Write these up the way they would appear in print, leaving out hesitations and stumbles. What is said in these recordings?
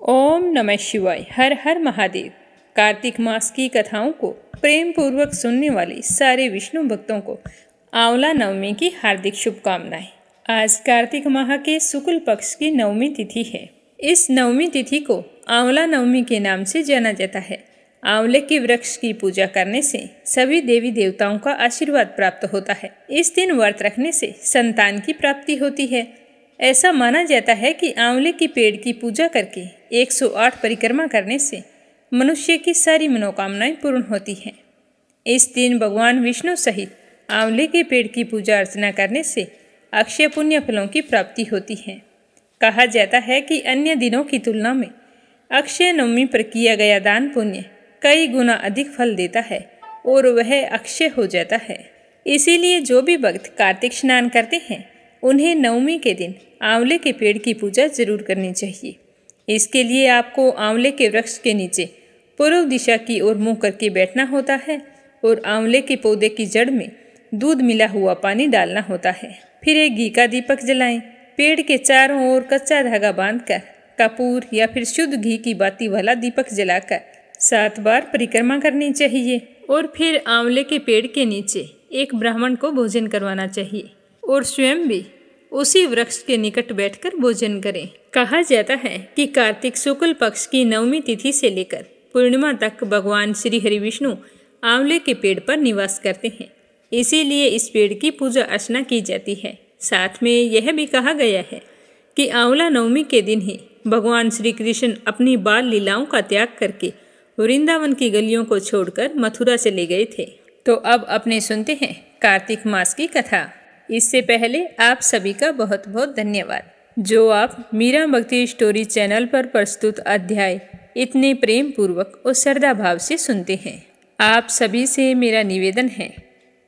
ओम नमः शिवाय। हर हर महादेव। कार्तिक मास की कथाओं को प्रेम पूर्वक सुनने वाले सारे विष्णु भक्तों को आंवला नवमी की हार्दिक शुभकामनाएं। आज कार्तिक माह के शुक्ल पक्ष की नवमी तिथि है। इस नवमी तिथि को आंवला नवमी के नाम से जाना जाता है। आंवले के वृक्ष की पूजा करने से सभी देवी देवताओं का आशीर्वाद प्राप्त होता है। इस दिन व्रत रखने से संतान की प्राप्ति होती है। ऐसा माना जाता है कि आंवले के पेड़ की पूजा करके 108 परिक्रमा करने से मनुष्य की सारी मनोकामनाएं पूर्ण होती हैं। इस दिन भगवान विष्णु सहित आंवले के पेड़ की पूजा अर्चना करने से अक्षय पुण्य फलों की प्राप्ति होती है। कहा जाता है कि अन्य दिनों की तुलना में अक्षय नवमी पर किया गया दान पुण्य कई गुना अधिक फल देता है और वह अक्षय हो जाता है। इसीलिए जो भी भक्त कार्तिक स्नान करते हैं उन्हें नवमी के दिन आंवले के पेड़ की पूजा जरूर करनी चाहिए। इसके लिए आपको आंवले के वृक्ष के नीचे पूर्व दिशा की ओर मुंह करके बैठना होता है और आंवले के पौधे की जड़ में दूध मिला हुआ पानी डालना होता है। फिर एक घी का दीपक जलाएं। पेड़ के चारों ओर कच्चा धागा बांधकर कपूर या फिर शुद्ध घी की बाती वाला दीपक जलाकर 7 बार परिक्रमा करनी चाहिए और फिर आंवले के पेड़ के नीचे एक ब्राह्मण को भोजन करवाना चाहिए और स्वयं भी उसी वृक्ष के निकट बैठकर भोजन करें। कहा जाता है कि कार्तिक शुक्ल पक्ष की नवमी तिथि से लेकर पूर्णिमा तक भगवान श्री हरि विष्णु आंवले के पेड़ पर निवास करते हैं। इसीलिए इस पेड़ की पूजा अर्चना की जाती है। साथ में यह भी कहा गया है कि आंवला नवमी के दिन ही भगवान श्री कृष्ण अपनी बाल लीलाओं का त्याग करके वृंदावन की गलियों को छोड़कर मथुरा चले गए थे। तो अब अपने सुनते हैं कार्तिक मास की कथा। इससे पहले आप सभी का बहुत बहुत धन्यवाद जो आप मीरा भक्ति स्टोरी चैनल पर प्रस्तुत अध्याय इतने प्रेम पूर्वक और श्रद्धा भाव से सुनते हैं। आप सभी से मेरा निवेदन है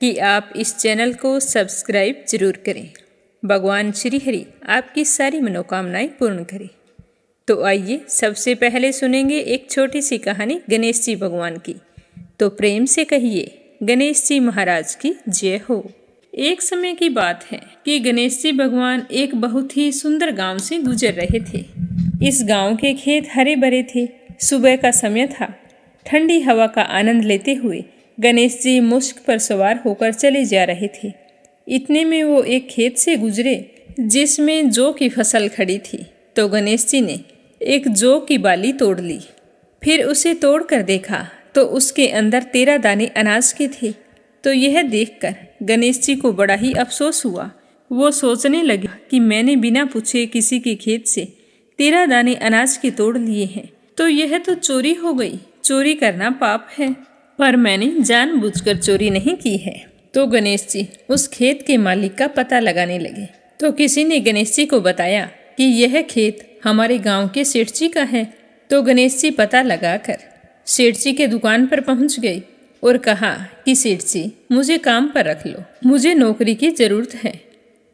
कि आप इस चैनल को सब्सक्राइब जरूर करें। भगवान श्री हरि आपकी सारी मनोकामनाएं पूर्ण करें। तो आइए सबसे पहले सुनेंगे एक छोटी सी कहानी गणेश जी भगवान की। तो प्रेम से कहिए गणेश जी महाराज की जय हो। एक समय की बात है कि गणेश जी भगवान एक बहुत ही सुंदर गांव से गुजर रहे थे। इस गांव के खेत हरे भरे थे। सुबह का समय था। ठंडी हवा का आनंद लेते हुए गणेश जी मुश्क पर सवार होकर चले जा रहे थे। इतने में वो एक खेत से गुजरे जिसमें जौ की फसल खड़ी थी। तो गणेश जी ने एक जौ की बाली तोड़ ली। फिर उसे तोड़कर देखा तो उसके अंदर 13 दाने अनाज के थे। तो यह देखकर गणेश जी को बड़ा ही अफसोस हुआ। वो सोचने लगे कि मैंने बिना पूछे किसी के खेत से 13 दाने अनाज के तोड़ लिए हैं, तो यह तो चोरी हो गई। चोरी करना पाप है, पर मैंने जानबूझकर चोरी नहीं की है। तो गणेश जी उस खेत के मालिक का पता लगाने लगे। तो किसी ने गणेश जी को बताया कि यह खेत हमारे गांव के सेठ जी का है। तो गणेश जी पता लगाकर सेठ जी के दुकान पर पहुंच गए और कहा कि सेठ जी मुझे काम पर रख लो, मुझे नौकरी की ज़रूरत है।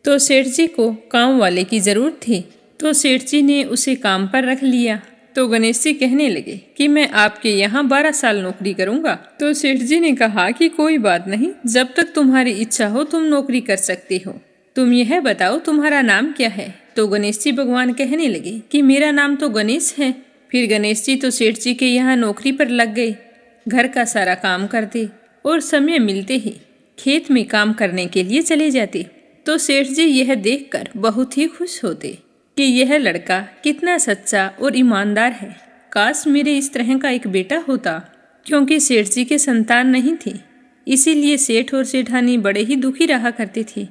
तो सेठ जी को काम वाले की ज़रूरत थी। तो सेठ जी ने उसे काम पर रख लिया। तो गणेश जी कहने लगे कि मैं आपके यहाँ 12 साल नौकरी करूँगा। तो सेठ जी ने कहा कि कोई बात नहीं, जब तक तुम्हारी इच्छा हो तुम नौकरी कर सकते हो। तुम यह बताओ तुम्हारा नाम क्या है। तो गणेश जी भगवान कहने लगे कि मेरा नाम तो गणेश है। फिर गणेश जी तो सेठ जी के यहाँ नौकरी पर लग गए। घर का सारा काम करते और समय मिलते ही खेत में काम करने के लिए चले जाते। तो सेठ जी यह देखकर बहुत ही खुश होते कि यह लड़का कितना सच्चा और ईमानदार है। काश मेरे इस तरह का एक बेटा होता। क्योंकि सेठ जी के संतान नहीं थी, इसीलिए सेठ और सेठानी बड़े ही दुखी रहा करते थे।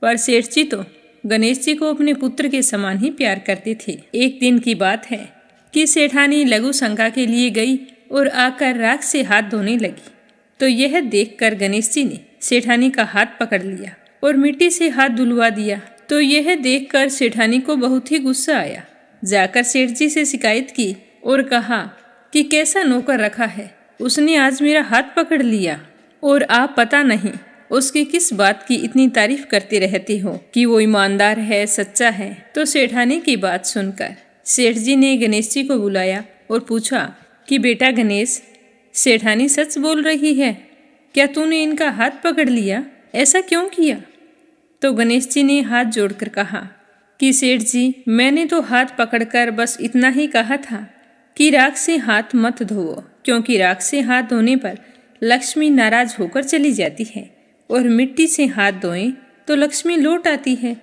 पर सेठ जी तो गणेश जी को अपने पुत्र के समान ही प्यार करते थे। एक दिन की बात है कि सेठानी लघु शंका के लिए गई और आकर राख से हाथ धोने लगी। तो यह देखकर गणेश जी ने सेठानी का हाथ पकड़ लिया और मिट्टी से हाथ धुलवा दिया। तो यह देखकर सेठानी को बहुत ही गुस्सा आया। जाकर सेठ जी से शिकायत की और कहा कि कैसा नौकर रखा है, उसने आज मेरा हाथ पकड़ लिया और आप पता नहीं उसकी किस बात की इतनी तारीफ करते रहते हो कि वो ईमानदार है, सच्चा है। तो सेठानी की बात सुनकर सेठ जी ने गणेश जी को बुलाया और पूछा कि बेटा गणेश, सेठानी सच बोल रही है क्या? तूने इनका हाथ पकड़ लिया, ऐसा क्यों किया? तो गणेश जी ने हाथ जोड़कर कहा कि सेठ जी, मैंने तो हाथ पकड़कर बस इतना ही कहा था कि राख से हाथ मत धोवो, क्योंकि राख से हाथ धोने पर लक्ष्मी नाराज होकर चली जाती है और मिट्टी से हाथ धोएं तो लक्ष्मी लौट आती है।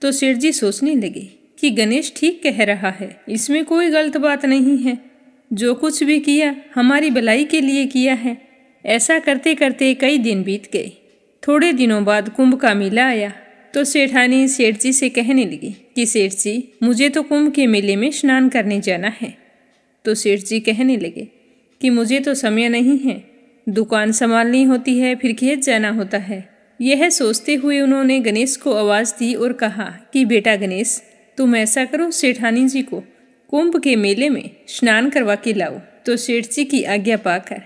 तो सेठ जी सोचने लगे कि गणेश ठीक कह रहा है, इसमें कोई गलत बात नहीं है। जो कुछ भी किया हमारी भलाई के लिए किया है। ऐसा करते करते कई दिन बीत गए। थोड़े दिनों बाद कुंभ का मेला आया तो सेठानी सेठ जी से कहने लगी कि सेठ जी, मुझे तो कुंभ के मेले में स्नान करने जाना है। तो सेठ जी कहने लगे कि मुझे तो समय नहीं है, दुकान संभालनी होती है, फिर खेत जाना होता है। यह सोचते हुए उन्होंने गणेश को आवाज़ दी और कहा कि बेटा गणेश, तुम ऐसा करो, सेठानी जी को कुंभ के मेले में स्नान करवा के लाओ। तो सेठ जी की आज्ञा पाकर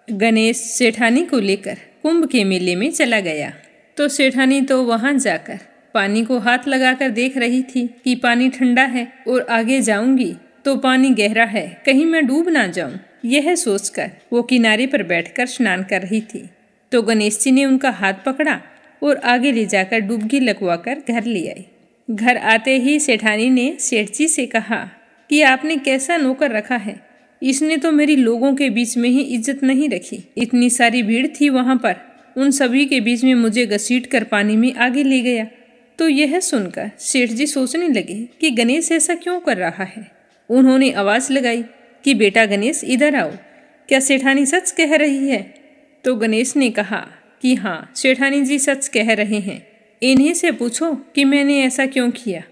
गणेश सेठानी को लेकर कुंभ के मेले में चला गया। तो सेठानी तो वहां जाकर पानी को हाथ लगाकर देख रही थी कि पानी ठंडा है और आगे जाऊंगी तो पानी गहरा है, कहीं मैं डूब ना जाऊं। यह सोचकर वो किनारे पर बैठकर स्नान कर रही थी। तो गणेश जी ने उनका हाथ पकड़ा और आगे ले जाकर डुबकी लगवाकर घर ले आई। घर आते ही सेठानी ने सेठ जी से कहा कि आपने कैसा नौकर रखा है, इसने तो मेरी लोगों के बीच में ही इज्जत नहीं रखी। इतनी सारी भीड़ थी वहां पर, उन सभी के बीच में मुझे घसीट कर पानी में आगे ले गया। तो यह सुनकर सेठ जी सोचने लगे कि गणेश ऐसा क्यों कर रहा है। उन्होंने आवाज़ लगाई कि बेटा गणेश, इधर आओ, क्या सेठानी सच कह रही है। तो गणेश ने कहा कि हाँ, सेठानी जी सच कह रहे हैं। इन्हीं से पूछो कि मैंने ऐसा क्यों किया।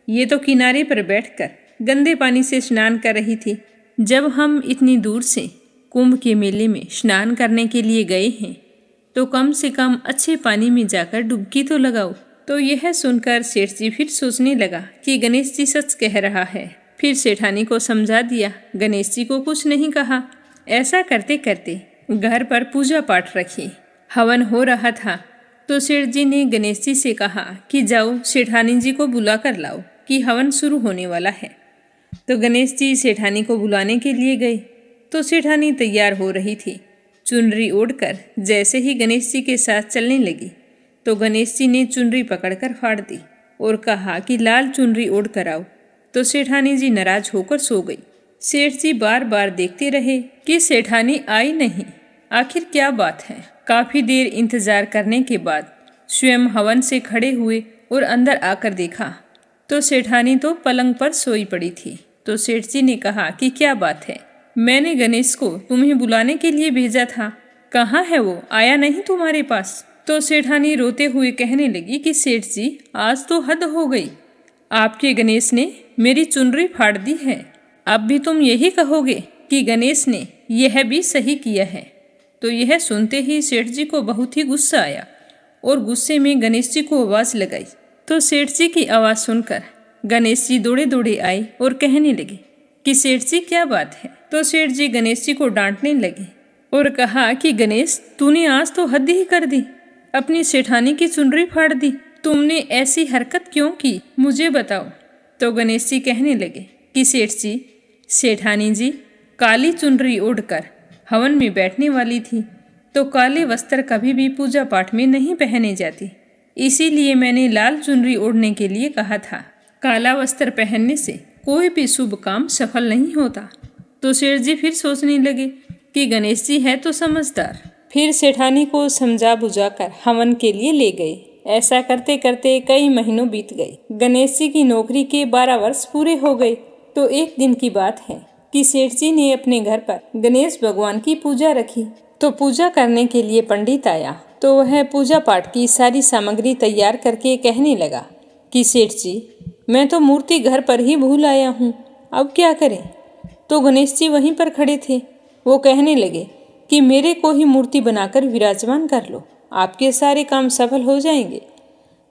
ये तो किनारे पर बैठकर गंदे पानी से स्नान कर रही थी। जब हम इतनी दूर से कुंभ के मेले में स्नान करने के लिए गए हैं तो कम से कम अच्छे पानी में जाकर डुबकी तो लगाओ। तो यह सुनकर सेठ जी फिर सोचने लगा कि गणेश जी सच कह रहा है। फिर सेठानी को समझा दिया, गणेश जी को कुछ नहीं कहा। ऐसा करते करते घर पर पूजा पाठ रखी। हवन हो रहा था तो सेठ जी ने गणेश जी से कहा कि जाओ सेठानी जी को बुला कर लाओ कि हवन शुरू होने वाला है। तो गणेश जी सेठानी को बुलाने के लिए गए तो सेठानी तैयार हो रही थी। चुनरी ओढ़कर जैसे ही गणेश जी के साथ चलने लगी तो गणेश जी ने चुनरी पकड़कर फाड़ दी और कहा कि लाल चुनरी ओढ़ कर आओ। तो सेठानी जी नाराज होकर सो गई। सेठ जी बार बार देखते रहे कि सेठानी आई नहीं, आखिर क्या बात है। काफी देर इंतजार करने के बाद स्वयं हवन से खड़े हुए और अंदर आकर देखा तो सेठानी तो पलंग पर सोई पड़ी थी। तो सेठ जी ने कहा कि क्या बात है, मैंने गणेश को तुम्हें बुलाने के लिए भेजा था, कहाँ है वो, आया नहीं तुम्हारे पास। तो सेठानी रोते हुए कहने लगी कि सेठ जी, आज तो हद हो गई, आपके गणेश ने मेरी चुनरी फाड़ दी है। अब भी तुम यही कहोगे कि गणेश ने यह भी सही किया है। तो यह सुनते ही सेठ जी को बहुत ही गुस्सा आया और गुस्से में गणेश जी को आवाज़ लगाई। तो सेठ जी की आवाज़ सुनकर गणेश जी दौड़े दौड़े आए और कहने लगे कि सेठ जी क्या बात है। तो सेठ जी गणेश जी को डांटने लगे और कहा कि गणेश, तूने आज तो हद ही कर दी, अपनी सेठानी की चुनरी फाड़ दी। तुमने ऐसी हरकत क्यों की, मुझे बताओ। तो गणेश जी कहने लगे कि सेठ जी, सेठानी जी काली चुनरी ओढ़कर हवन में बैठने वाली थी, तो काले वस्त्र कभी भी पूजा पाठ में नहीं पहने जाते, इसीलिए मैंने लाल चुनरी ओढ़ने के लिए कहा था। काला वस्त्र पहनने से कोई भी शुभ काम सफल नहीं होता। तो सेठ जी फिर सोचने लगे कि गणेश जी है तो समझदार। फिर सेठानी को समझा बुझाकर हवन के लिए ले गए। ऐसा करते करते कई महीनों बीत गए। गणेश जी की नौकरी के 12 वर्ष पूरे हो गए। तो एक दिन की बात है कि सेठ जी ने अपने घर पर गणेश भगवान की पूजा रखी। तो पूजा करने के लिए पंडित आया तो वह पूजा पाठ की सारी सामग्री तैयार करके कहने लगा कि सेठ जी, मैं तो मूर्ति घर पर ही भूल आया हूँ, अब क्या करें। तो गणेश जी वहीं पर खड़े थे। वो कहने लगे कि मेरे को ही मूर्ति बनाकर विराजमान कर लो, आपके सारे काम सफल हो जाएंगे।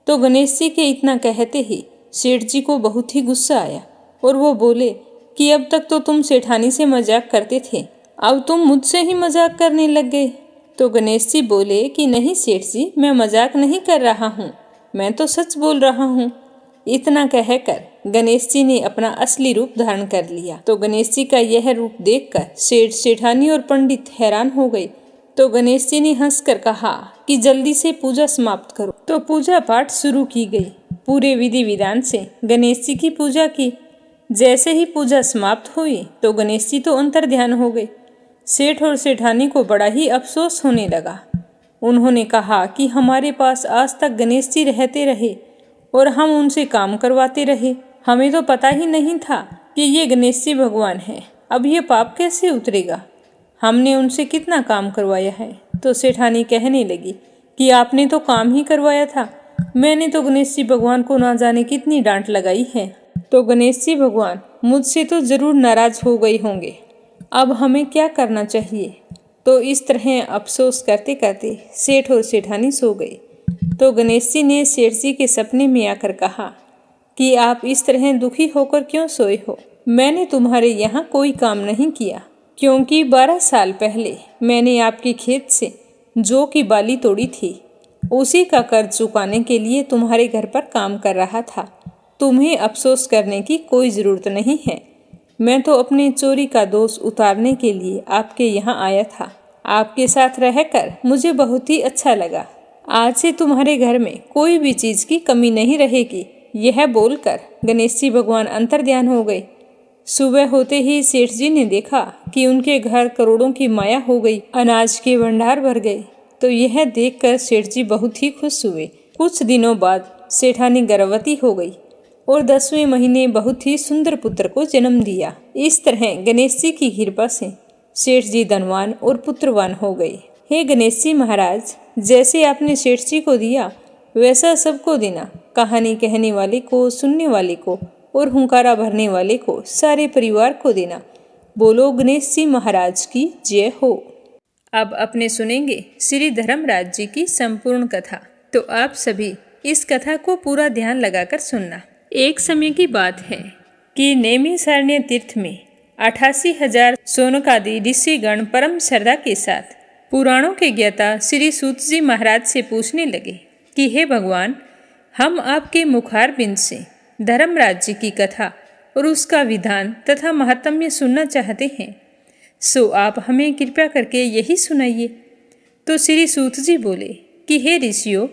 तो गणेश जी के इतना कहते ही सेठ जी को बहुत ही गुस्सा आया और वो बोले कि अब तक तो तुम सेठानी से मजाक करते थे, अब तुम मुझसे ही मजाक करने लग गए। तो गणेश जी बोले कि नहीं सेठ जी, मैं मजाक नहीं कर रहा हूँ, मैं तो सच बोल रहा हूँ। इतना कहकर गणेश जी ने अपना असली रूप धारण कर लिया। तो गणेश जी का यह रूप देखकर सेठ, सेठानी और पंडित हैरान हो गए। तो गणेश जी ने हंसकर कहा कि जल्दी से पूजा समाप्त करो। तो पूजा पाठ शुरू की गई। पूरे विधि विधान से गणेश जी की पूजा की। जैसे ही पूजा समाप्त हुई तो गणेश जी तो अंतर्ध्यान हो गए। सेठ और सेठानी को बड़ा ही अफसोस होने लगा। उन्होंने कहा कि हमारे पास आज तक गणेश जी रहते रहे और हम उनसे काम करवाते रहे। हमें तो पता ही नहीं था कि ये गणेश जी भगवान हैं। अब ये पाप कैसे उतरेगा? हमने उनसे कितना काम करवाया है। तो सेठानी कहने लगी कि आपने तो काम ही करवाया था। मैंने तो गणेश जी भगवान को ना जाने कितनी डांट लगाई है। तो गणेश जी भगवान मुझसे तो जरूर नाराज हो गए होंगे। अब हमें क्या करना चाहिए? तो इस तरह अफसोस करते करते सेठ और सेठानी सो गए। तो गणेश जी ने सेठ जी के सपने में आकर कहा कि आप इस तरह दुखी होकर क्यों सोए हो? मैंने तुम्हारे यहाँ कोई काम नहीं किया, क्योंकि 12 साल पहले मैंने आपके खेत से जौ की बाली तोड़ी थी। उसी का कर्ज चुकाने के लिए तुम्हारे घर पर काम कर रहा था। तुम्हें अफसोस करने की कोई ज़रूरत नहीं है। मैं तो अपने चोरी का दोष उतारने के लिए आपके यहाँ आया था। आपके साथ रहकर मुझे बहुत ही अच्छा लगा। आज से तुम्हारे घर में कोई भी चीज़ की कमी नहीं रहेगी। यह बोलकर गणेश जी भगवान अंतर्ध्यान हो गए। सुबह होते ही सेठ जी ने देखा कि उनके घर करोड़ों की माया हो गई, अनाज के भंडार भर गए। तो यह देखकर सेठ जी बहुत ही खुश हुए। कुछ दिनों बाद सेठानी गर्भवती हो गई और 10वें महीने बहुत ही सुंदर पुत्र को जन्म दिया। इस तरह गणेश जी की कृपा से सेठ जी धनवान और पुत्रवान हो गए। हे गणेश जी महाराज, जैसे आपने सेठ जी को दिया वैसा सबको देना। कहानी कहने वाले को, सुनने वाले को और हुंकारा भरने वाले को, सारे परिवार को देना। बोलो गणेश जी महाराज की जय हो। अब अपने सुनेंगे श्री धर्मराज जी की संपूर्ण कथा। तो आप सभी इस कथा को पूरा ध्यान लगाकर सुनना। एक समय की बात है कि नैमिषारण्य तीर्थ में 88,000 शौनकादि ऋषिगण परम श्रद्धा के साथ पुराणों के ज्ञाता श्री सूत जी महाराज से पूछने लगे कि हे भगवान, हम आपके मुखारबिंद से धर्मराज जी की कथा और उसका विधान तथा महात्म्य सुनना चाहते हैं। सो आप हमें कृपया करके यही सुनाइए। तो श्री सूत जी बोले कि हे ऋषियों,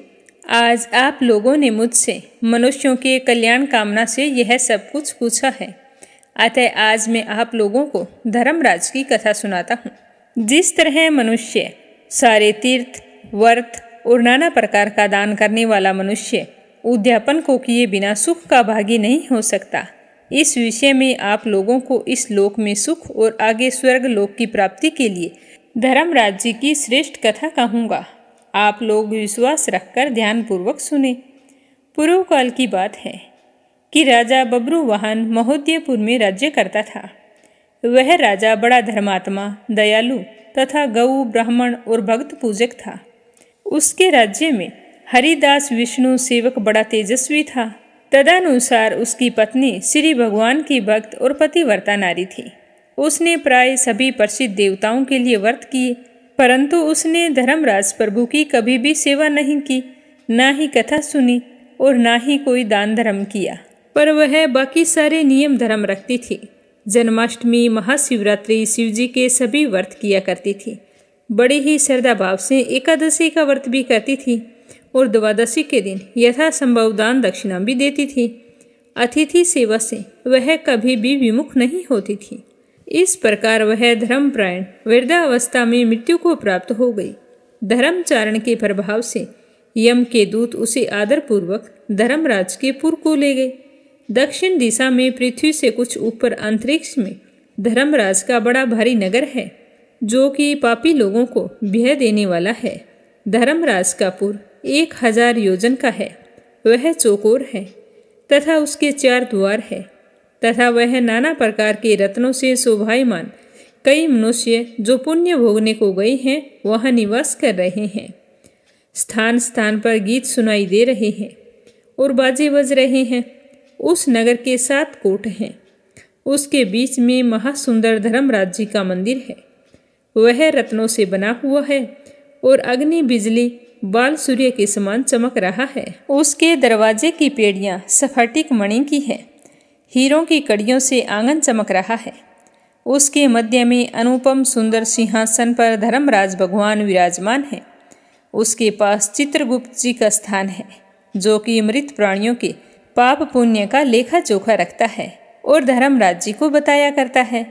आज आप लोगों ने मुझसे मनुष्यों के कल्याण कामना से यह सब कुछ पूछा है। अतः आज मैं आप लोगों को धर्मराज की कथा सुनाता हूँ। जिस तरह मनुष्य सारे तीर्थ, व्रत और नाना प्रकार का दान करने वाला मनुष्य उद्यापन को किए बिना सुख का भागी नहीं हो सकता, इस विषय में आप लोगों को इस लोक में सुख और आगे स्वर्ग लोक की प्राप्ति के लिए धर्मराज जी की श्रेष्ठ कथा कहूँगा। आप लोग विश्वास रखकर ध्यानपूर्वक सुने। पूर्व काल की बात है कि राजा बब्रुवाहन महोदयपुर में राज्य करता था। वह राजा बड़ा धर्मात्मा, दयालु तथा गौ, ब्राह्मण और भक्त पूजक था। उसके राज्य में हरिदास विष्णु सेवक बड़ा तेजस्वी था। तदनुसार उसकी पत्नी श्री भगवान की भक्त और पतिव्रता नारी थी। उसने प्राय सभी प्रसिद्ध देवताओं के लिए व्रत किए, परंतु उसने धर्मराज प्रभु की कभी भी सेवा नहीं की, ना ही कथा सुनी और ना ही कोई दान धर्म किया। पर वह बाकी सारे नियम धर्म रखती थी। जन्माष्टमी, महाशिवरात्रि, शिवजी के सभी व्रत किया करती थी। बड़े ही श्रद्धा भाव से एकादशी का व्रत भी करती थी और द्वादशी के दिन यथासंभव दान दक्षिणा भी देती थी। अतिथि सेवा से वह कभी भी विमुख नहीं होती थी। इस प्रकार वह धर्मपरायण वृद्धावस्था में मृत्यु को प्राप्त हो गई। धर्मचारण के प्रभाव से यम के दूत उसे आदरपूर्वक धर्मराज के पुर को ले गए। दक्षिण दिशा में पृथ्वी से कुछ ऊपर अंतरिक्ष में धर्मराज का बड़ा भारी नगर है, जो कि पापी लोगों को भय देने वाला है। धर्मराज का पुर 1000 योजन का है। वह चौकोर है तथा उसके 4 द्वार है तथा वह नाना प्रकार के रत्नों से शोभायमान कई मनुष्य जो पुण्य भोगने को गए हैं वहाँ निवास कर रहे हैं। स्थान स्थान पर गीत सुनाई दे रहे हैं और बाजे बज रहे हैं। उस नगर के 7 कोट हैं। उसके बीच में महासुंदर धर्मराज जी का मंदिर है। वह रत्नों से बना हुआ है और अग्नि बिजली बाल सूर्य के समान चमक रहा है। उसके दरवाजे की पेड़ियाँ स्फटिक मणि की है। हीरों की कड़ियों से आंगन चमक रहा है। उसके मध्य में अनुपम सुंदर सिंहासन पर धर्मराज भगवान विराजमान है। उसके पास चित्रगुप्त जी का स्थान है। जो कि मृत प्राणियों के पाप पुण्य का लेखा जोखा रखता है और धर्मराज जी को बताया करता है।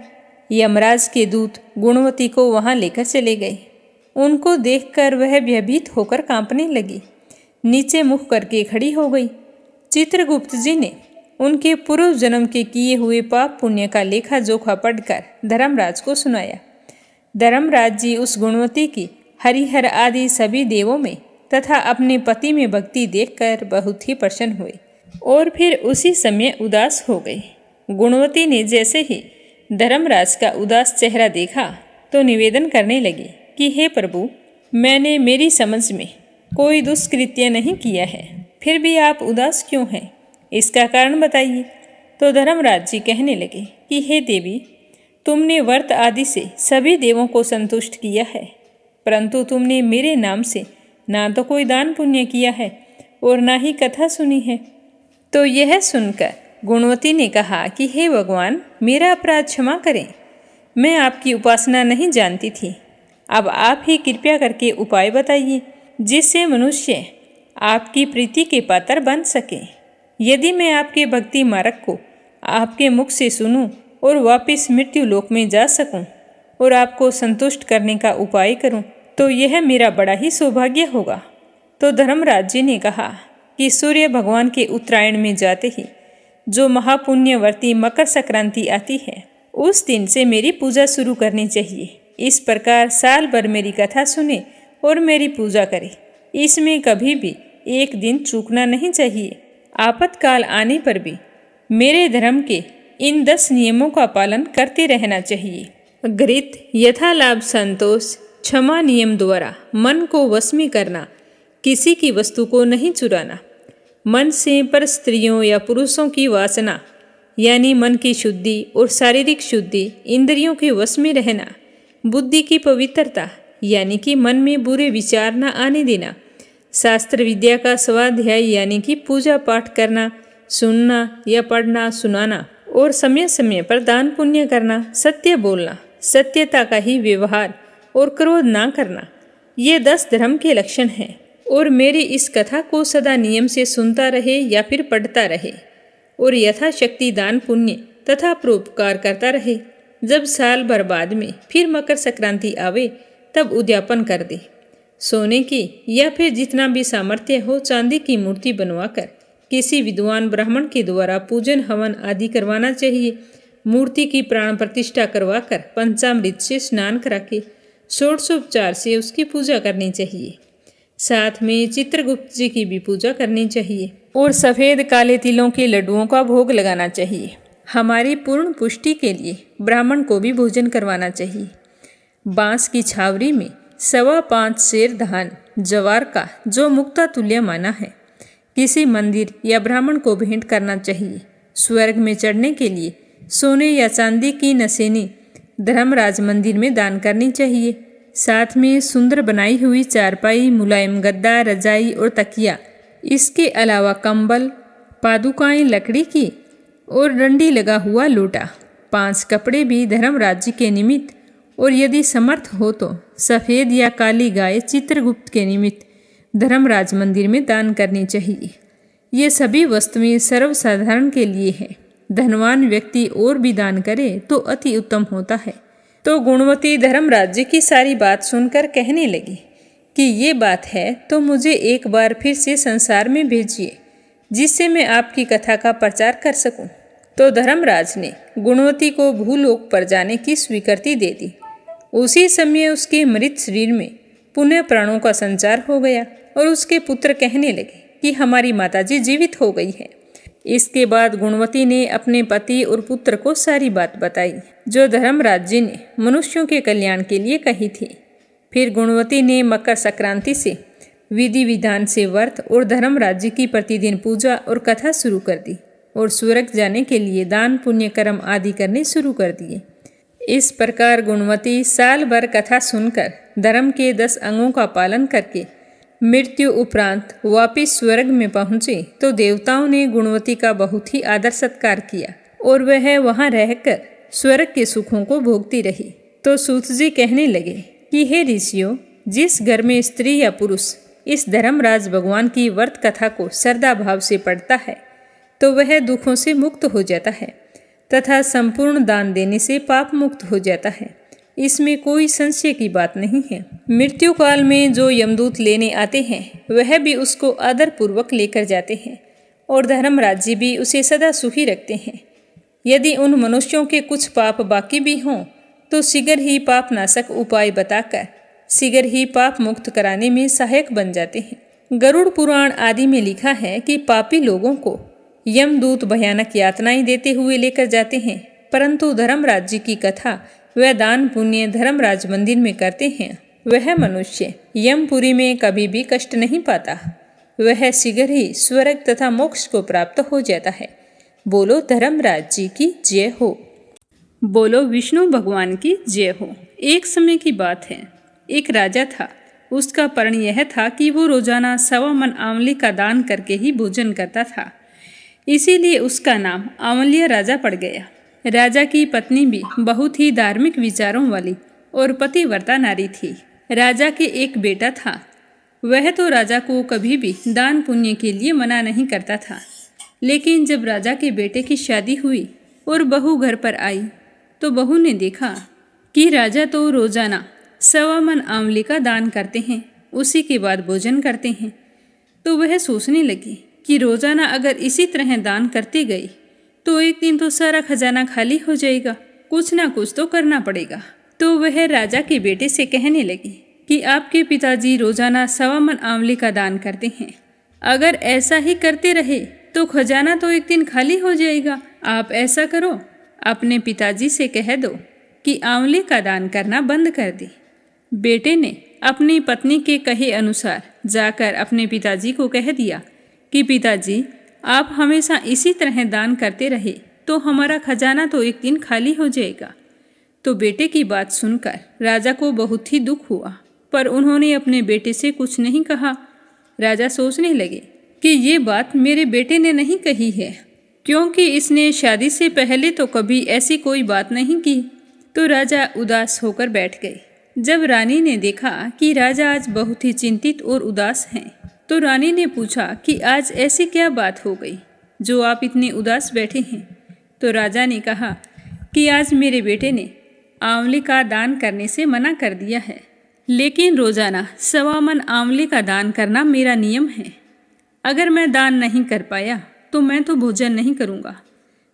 यमराज के दूत गुणवती को वहां लेकर चले गए। उनको देखकर वह भयभीत होकर कांपने लगी, नीचे मुख करके खड़ी हो गई। चित्रगुप्त जी ने उनके पूर्व जन्म के किए हुए पाप पुण्य का लेखा जोखा पढ़कर धर्मराज को सुनाया। धर्मराज जी उस गुणवती की हरिहर आदि सभी देवों में तथा अपने पति में भक्ति देखकर बहुत ही प्रसन्न हुए और फिर उसी समय उदास हो गए। गुणवती ने जैसे ही धर्मराज का उदास चेहरा देखा तो निवेदन करने लगी कि हे प्रभु, मैंने मेरी समझ में कोई दुष्कृत्य नहीं किया है, फिर भी आप उदास क्यों हैं? इसका कारण बताइए। तो धर्मराज जी कहने लगे कि हे देवी, तुमने व्रत आदि से सभी देवों को संतुष्ट किया है, परंतु तुमने मेरे नाम से ना तो कोई दान पुण्य किया है और ना ही कथा सुनी है। तो यह सुनकर गुणवती ने कहा कि हे भगवान, मेरा अपराध क्षमा करें, मैं आपकी उपासना नहीं जानती थी। अब आप ही कृपया करके उपाय बताइए जिससे मनुष्य आपकी प्रीति के पात्र बन सके। यदि मैं आपके भक्ति मार्ग को आपके मुख से सुनूं और वापस मृत्यु लोक में जा सकूं और आपको संतुष्ट करने का उपाय करूं, तो यह मेरा बड़ा ही सौभाग्य होगा। तो धर्मराज जी ने कहा कि सूर्य भगवान के उत्तरायण में जाते ही जो महापुण्यवर्ती मकर संक्रांति आती है, उस दिन से मेरी पूजा शुरू करनी चाहिए। इस प्रकार साल भर मेरी कथा सुने और मेरी पूजा करे, इसमें कभी भी एक दिन चूकना नहीं चाहिए। आपातकाल आने पर भी मेरे धर्म के इन 10 नियमों का पालन करते रहना चाहिए। घृत, यथालाभ संतोष, क्षमा नियम द्वारा मन को वश में करना, किसी की वस्तु को नहीं चुराना, मन से पर स्त्रियों या पुरुषों की वासना यानी मन की शुद्धि और शारीरिक शुद्धि, इंद्रियों के वश में रहना, बुद्धि की पवित्रता यानी कि मन में बुरे विचार न आने देना, शास्त्र विद्या का स्वाध्याय यानी कि पूजा पाठ करना, सुनना या पढ़ना सुनाना और समय समय पर दान पुण्य करना, सत्य बोलना, सत्यता का ही व्यवहार और क्रोध ना करना, ये 10 धर्म के लक्षण हैं। और मेरी इस कथा को सदा नियम से सुनता रहे या फिर पढ़ता रहे और यथाशक्ति दान पुण्य तथा परोपकार करता रहे। जब साल भर बाद में फिर मकर संक्रांति आवे तब उद्यापन कर दे। सोने की या फिर जितना भी सामर्थ्य हो चांदी की मूर्ति बनवाकर किसी विद्वान ब्राह्मण के द्वारा पूजन हवन आदि करवाना चाहिए। मूर्ति की प्राण प्रतिष्ठा करवाकर पंचामृत से स्नान करा के षोडशोपचार से उसकी पूजा करनी चाहिए। साथ में चित्रगुप्त जी की भी पूजा करनी चाहिए और सफ़ेद काले तिलों के लड्डुओं का भोग लगाना चाहिए। हमारी पूर्ण पुष्टि के लिए ब्राह्मण को भी भोजन करवाना चाहिए। बांस की छावरी में 5.25 सेर धान जवार का जो मुक्ता तुल्य माना है, किसी मंदिर या ब्राह्मण को भेंट करना चाहिए। स्वर्ग में चढ़ने के लिए सोने या चांदी की नसेनी धर्मराज मंदिर में दान करनी चाहिए। साथ में सुंदर बनाई हुई चारपाई, मुलायम गद्दा, रजाई और तकिया, इसके अलावा कंबल, पादुकाएं लकड़ी की और डंडी लगा हुआ लोटा, 5 कपड़े भी धर्मराज जी के निमित्त और यदि समर्थ हो तो सफ़ेद या काली गाय चित्रगुप्त के निमित्त धर्मराज मंदिर में दान करनी चाहिए। ये सभी वस्तुएं सर्वसाधारण के लिए है। धनवान व्यक्ति और भी दान करे तो अति उत्तम होता है। तो गुणवती धर्मराज जी की सारी बात सुनकर कहने लगी कि ये बात है तो मुझे एक बार फिर से संसार में भेजिए, जिससे मैं आपकी कथा का प्रचार कर सकूं। तो धर्मराज ने गुणवती को भूलोक पर जाने की स्वीकृति दे दी। उसी समय उसके मृत शरीर में पुनः प्राणों का संचार हो गया और उसके पुत्र कहने लगे कि हमारी माताजी जीवित हो गई है। इसके बाद गुणवती ने अपने पति और पुत्र को सारी बात बताई जो धर्मराज जी ने मनुष्यों के कल्याण के लिए कही थी। फिर गुणवती ने मकर संक्रांति से विधि विधान से व्रत और धर्मराज जी की प्रतिदिन पूजा और कथा शुरू कर दी और स्वर्ग जाने के लिए दान पुण्य कर्म आदि करने शुरू कर दिए। इस प्रकार गुणवती साल भर कथा सुनकर धर्म के 10 अंगों का पालन करके मृत्यु उपरांत वापिस स्वर्ग में पहुँचे तो देवताओं ने गुणवती का बहुत ही आदर सत्कार किया और वह वहाँ रहकर स्वर्ग के सुखों को भोगती रही। तो सूत जी कहने लगे कि हे ऋषियों, जिस घर में स्त्री या पुरुष इस धर्मराज भगवान की व्रत कथा को श्रद्धा भाव से पढ़ता है तो वह दुखों से मुक्त हो जाता है तथा संपूर्ण दान देने से पाप मुक्त हो जाता है। इसमें कोई संशय की बात नहीं है। मृत्यु काल में जो यमदूत लेने आते हैं वह भी उसको आदर पूर्वक लेकर जाते हैं और धर्मराज जी भी उसे सदा सुखी रखते हैं। यदि उन मनुष्यों के कुछ पाप बाकी भी हों तो शीघ्र ही पाप नाशक उपाय बताकर शीघ्र ही पाप मुक्त कराने में सहायक बन जाते हैं। गरुड़ पुराण आदि में लिखा है कि पापी लोगों को यमदूत भयानक यातनाएं देते हुए लेकर जाते हैं, परंतु धर्मराज जी की कथा वह दान पुण्य धर्मराज मंदिर में करते हैं वह मनुष्य यमपुरी में कभी भी कष्ट नहीं पाता। वह शीघ्र ही स्वर्ग तथा मोक्ष को प्राप्त हो जाता है। बोलो धर्मराज जी की जय हो। बोलो विष्णु भगवान की जय हो। एक समय की बात है, एक राजा था। उसका परण यह था कि वो रोजाना 1.25 मन आंवले का दान करके ही भोजन करता था, इसीलिए उसका नाम आंवलिया राजा पड़ गया। राजा की पत्नी भी बहुत ही धार्मिक विचारों वाली और पतिव्रता नारी थी। राजा के एक बेटा था, वह तो राजा को कभी भी दान पुण्य के लिए मना नहीं करता था। लेकिन जब राजा के बेटे की शादी हुई और बहू घर पर आई तो बहू ने देखा कि राजा तो रोजाना 1.25 मन आंवले का दान करते हैं, उसी के बाद भोजन करते हैं। तो वह सोचने लगी कि रोजाना अगर इसी तरह दान करती गई तो एक दिन तो सारा खजाना खाली हो जाएगा, कुछ ना कुछ तो करना पड़ेगा। तो वह राजा के बेटे से कहने लगी कि आपके पिताजी रोजाना 1.25 मन आंवले का दान करते हैं, अगर ऐसा ही करते रहे तो खजाना तो एक दिन खाली हो जाएगा। आप ऐसा करो, अपने पिताजी से कह दो कि आंवले का दान करना बंद कर दे। बेटे ने अपनी पत्नी के कहे अनुसार जाकर अपने पिताजी को कह दिया कि पिताजी आप हमेशा इसी तरह दान करते रहे तो हमारा खजाना तो एक दिन खाली हो जाएगा। तो बेटे की बात सुनकर राजा को बहुत ही दुख हुआ, पर उन्होंने अपने बेटे से कुछ नहीं कहा। राजा सोचने लगे कि ये बात मेरे बेटे ने नहीं कही है, क्योंकि इसने शादी से पहले तो कभी ऐसी कोई बात नहीं की। तो राजा उदास होकर बैठ गए। जब रानी ने देखा कि राजा आज बहुत ही चिंतित और उदास हैं, तो रानी ने पूछा कि आज ऐसी क्या बात हो गई जो आप इतने उदास बैठे हैं। तो राजा ने कहा कि आज मेरे बेटे ने आंवले का दान करने से मना कर दिया है, लेकिन रोजाना 1.25 मन आंवले का दान करना मेरा नियम है। अगर मैं दान नहीं कर पाया तो मैं तो भोजन नहीं करूँगा,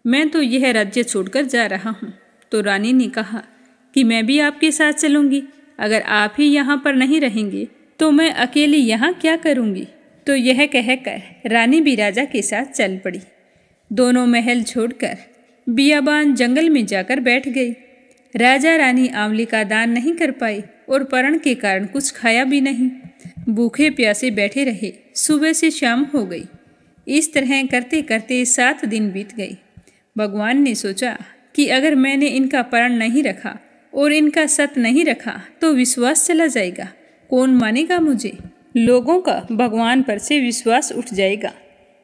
मैं तो यह राज्य छोड़कर जा रहा हूँ। तो रानी ने कहा कि मैं भी आपके साथ चलूँगी, अगर आप ही यहाँ पर नहीं रहेंगे तो मैं अकेली यहाँ क्या करूँगी। तो यह कहकर रानी भी राजा के साथ चल पड़ी। दोनों महल छोड़कर बियाबान जंगल में जाकर बैठ गई। राजा रानी आंवले का दान नहीं कर पाए और परण के कारण कुछ खाया भी नहीं, भूखे प्यासे बैठे रहे। सुबह से शाम हो गई। इस तरह करते करते 7 दिन बीत गए। भगवान ने सोचा कि अगर मैंने इनका परण नहीं रखा और इनका सत नहीं रखा तो विश्वास चला जाएगा, कौन मानेगा मुझे, लोगों का भगवान पर से विश्वास उठ जाएगा।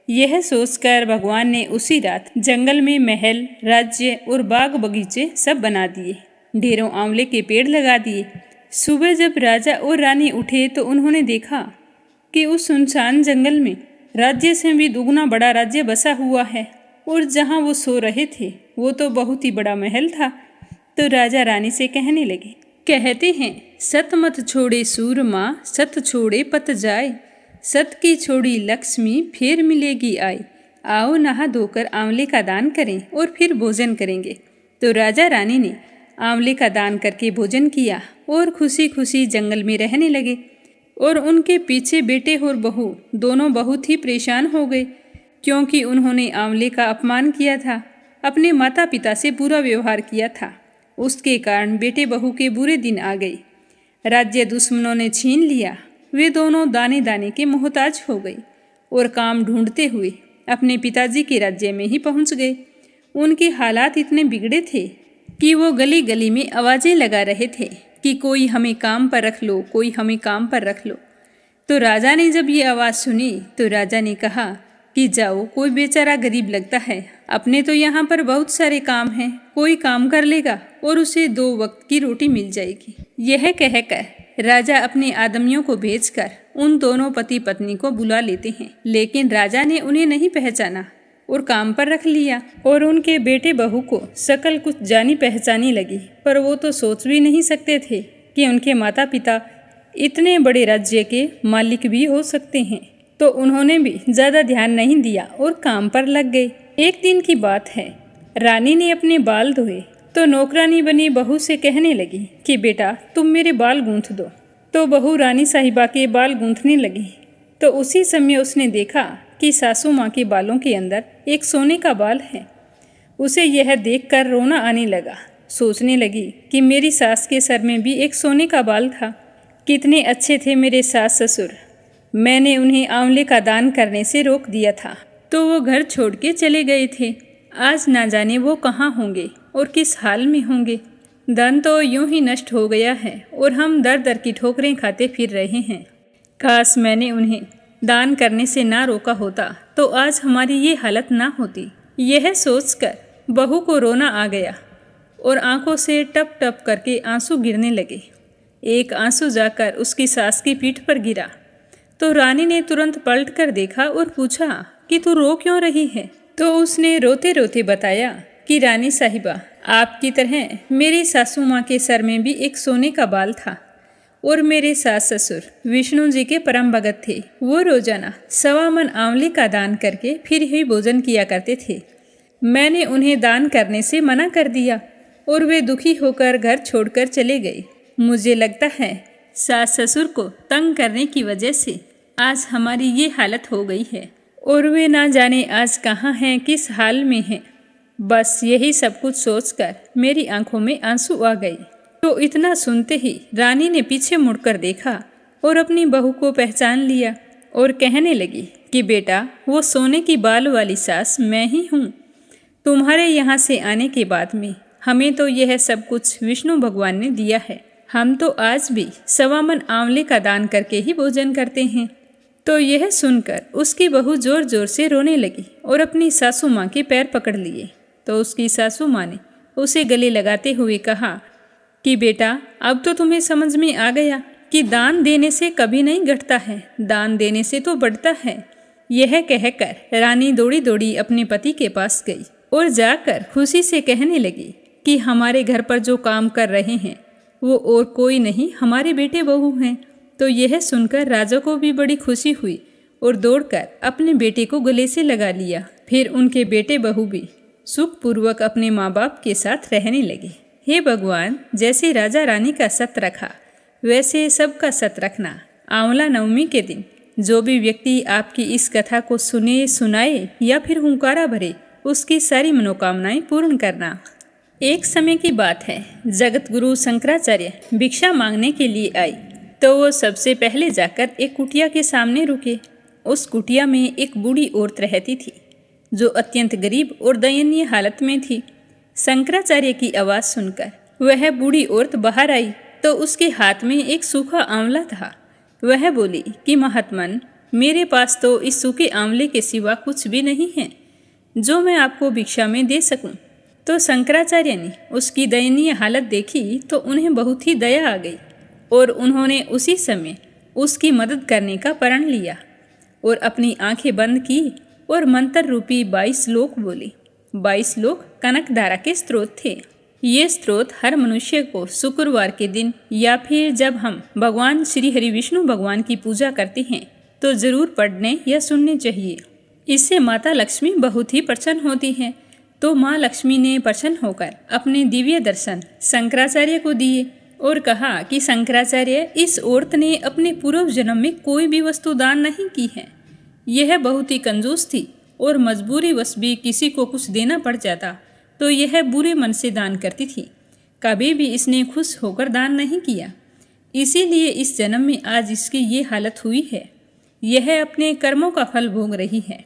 यह सोचकर भगवान ने उसी रात जंगल में महल, राज्य और बाग बगीचे सब बना दिए, ढेरों आंवले के पेड़ लगा दिए। सुबह जब राजा और रानी उठे तो उन्होंने देखा कि उस सुनसान जंगल में राज्य से भी दुगना बड़ा राज्य बसा हुआ है, और जहाँ वो सो रहे थे वो तो बहुत ही बड़ा महल था। तो राजा रानी से कहने लगे, कहते हैं सत मत छोड़े सूरमा, सत छोड़े पत जाए, सत की छोड़ी लक्ष्मी फिर मिलेगी आई। आओ नहा धोकर आंवले का दान करें और फिर भोजन करेंगे। तो राजा रानी ने आंवले का दान करके भोजन किया और खुशी खुशी जंगल में रहने लगे। और उनके पीछे बेटे और बहू दोनों बहुत ही परेशान हो गए, क्योंकि उन्होंने आंवले का अपमान किया था, अपने माता पिता से बुरा व्यवहार किया था। उसके कारण बेटे बहू के बुरे दिन आ गए। राज्य दुश्मनों ने छीन लिया। वे दोनों दाने दाने के मोहताज हो गए और काम ढूंढते हुए अपने पिताजी के राज्य में ही पहुंच गए। उनके हालात इतने बिगड़े थे कि वो गली गली में आवाज़ें लगा रहे थे कि कोई हमें काम पर रख लो, कोई हमें काम पर रख लो। तो राजा ने जब ये आवाज़ सुनी तो राजा ने कहा कि जाओ, कोई बेचारा गरीब लगता है, अपने तो यहाँ पर बहुत सारे काम हैं, कोई काम कर लेगा और उसे 2 वक्त की रोटी मिल जाएगी। यह कहकर राजा अपने आदमियों को भेजकर उन दोनों पति पत्नी को बुला लेते हैं, लेकिन राजा ने उन्हें नहीं पहचाना और काम पर रख लिया। और उनके बेटे बहू को शकल कुछ जानी पहचानी लगी, पर वो तो सोच भी नहीं सकते थे कि उनके माता पिता इतने बड़े राज्य के मालिक भी हो सकते हैं। तो उन्होंने भी ज़्यादा ध्यान नहीं दिया और काम पर लग गए। एक दिन की बात है, रानी ने अपने बाल धोए तो नौकरानी बनी बहू से कहने लगी कि बेटा तुम मेरे बाल गूंथ दो। तो बहू रानी साहिबा के बाल गूंथने लगी। तो उसी समय उसने देखा कि सासू माँ के बालों के अंदर एक सोने का बाल है। उसे यह देखकर रोना आने लगा। सोचने लगी कि मेरी सास के सर में भी एक सोने का बाल था। कितने अच्छे थे मेरे सास ससुर, मैंने उन्हें आंवले का दान करने से रोक दिया था तो वो घर छोड़ के चले गए थे। आज ना जाने वो कहाँ होंगे और किस हाल में होंगे। धन तो यूं ही नष्ट हो गया है और हम दर दर की ठोकरें खाते फिर रहे हैं। काश मैंने उन्हें दान करने से ना रोका होता तो आज हमारी ये हालत ना होती। यह सोचकर बहू को रोना आ गया और आंखों से टप टप करके आंसू गिरने लगे। एक आंसू जाकर उसकी सास की पीठ पर गिरा तो रानी ने तुरंत पलट कर देखा और पूछा कि तू रो क्यों रही है। तो उसने रोते रोते बताया कि रानी साहिबा, आपकी तरह मेरी सासू माँ के सर में भी एक सोने का बाल था और मेरे सास ससुर विष्णु जी के परम भगत थे। वो रोजाना 1.25 मन आंवले का दान करके फिर ही भोजन किया करते थे। मैंने उन्हें दान करने से मना कर दिया और वे दुखी होकर घर छोड़कर चले गए। मुझे लगता है सास ससुर को तंग करने की वजह से आज हमारी ये हालत हो गई है और वे ना जाने आज कहाँ हैं, किस हाल में हैं। बस यही सब कुछ सोचकर मेरी आंखों में आंसू आ गए। तो इतना सुनते ही रानी ने पीछे मुड़कर देखा और अपनी बहू को पहचान लिया और कहने लगी कि बेटा वो सोने की बाल वाली सास मैं ही हूँ। तुम्हारे यहाँ से आने के बाद में हमें तो यह सब कुछ विष्णु भगवान ने दिया है। हम तो आज भी 1.25 मन आंवले का दान करके ही भोजन करते हैं। तो यह सुनकर उसकी बहू जोर जोर से रोने लगी और अपनी सासू माँ के पैर पकड़ लिए। तो उसकी सासू माँ ने उसे गले लगाते हुए कहा कि बेटा अब तो तुम्हें समझ में आ गया कि दान देने से कभी नहीं घटता है, दान देने से तो बढ़ता है। यह कहकर रानी दौड़ी दौड़ी अपने पति के पास गई और जाकर खुशी से कहने लगी कि हमारे घर पर जो काम कर रहे हैं वो और कोई नहीं, हमारे बेटे बहू हैं। तो यह सुनकर राजा को भी बड़ी खुशी हुई और दौड़कर अपने बेटे को गले से लगा लिया। फिर उनके बेटे बहू भी सुखपूर्वक अपने माँ बाप के साथ रहने लगे। हे भगवान, जैसे राजा रानी का सत रखा वैसे सबका सत रखना। आंवला नवमी के दिन जो भी व्यक्ति आपकी इस कथा को सुने, सुनाए या फिर हुंकारा भरे, उसकी सारी मनोकामनाएं पूर्ण करना। एक समय की बात है, जगत गुरु शंकराचार्य भिक्षा मांगने के लिए आए तो वो सबसे पहले जाकर एक कुटिया के सामने रुके। उस कुटिया में एक बूढ़ी औरत रहती थी जो अत्यंत गरीब और दयनीय हालत में थी। शंकराचार्य की आवाज़ सुनकर वह बूढ़ी औरत बाहर आई तो उसके हाथ में एक सूखा आंवला था। वह बोली कि महात्मन, मेरे पास तो इस सूखे आंवले के सिवा कुछ भी नहीं है जो मैं आपको भिक्षा में दे सकूं। तो शंकराचार्य ने उसकी दयनीय हालत देखी तो उन्हें बहुत ही दया आ गई और उन्होंने उसी समय उसकी मदद करने का प्रण लिया और अपनी आंखें बंद की और मंत्र रूपी 22 श्लोक बोले। 22 श्लोक कनकधारा के स्रोत थे। ये स्रोत हर मनुष्य को शुक्रवार के दिन या फिर जब हम भगवान श्री हरि विष्णु भगवान की पूजा करते हैं तो जरूर पढ़ने या सुनने चाहिए। इससे माता लक्ष्मी बहुत ही प्रसन्न होती है। तो माँ लक्ष्मी ने प्रसन्न होकर अपने दिव्य दर्शन शंकराचार्य को दिए और कहा कि शंकराचार्य, इस औरत ने अपने पूर्व जन्म में कोई भी वस्तु दान नहीं की है। यह बहुत ही कंजूस थी और मजबूरीवश भी किसी को कुछ देना पड़ जाता तो यह बुरे मन से दान करती थी। कभी भी इसने खुश होकर दान नहीं किया, इसीलिए इस जन्म में आज इसकी ये हालत हुई है। यह अपने कर्मों का फल भोग रही है,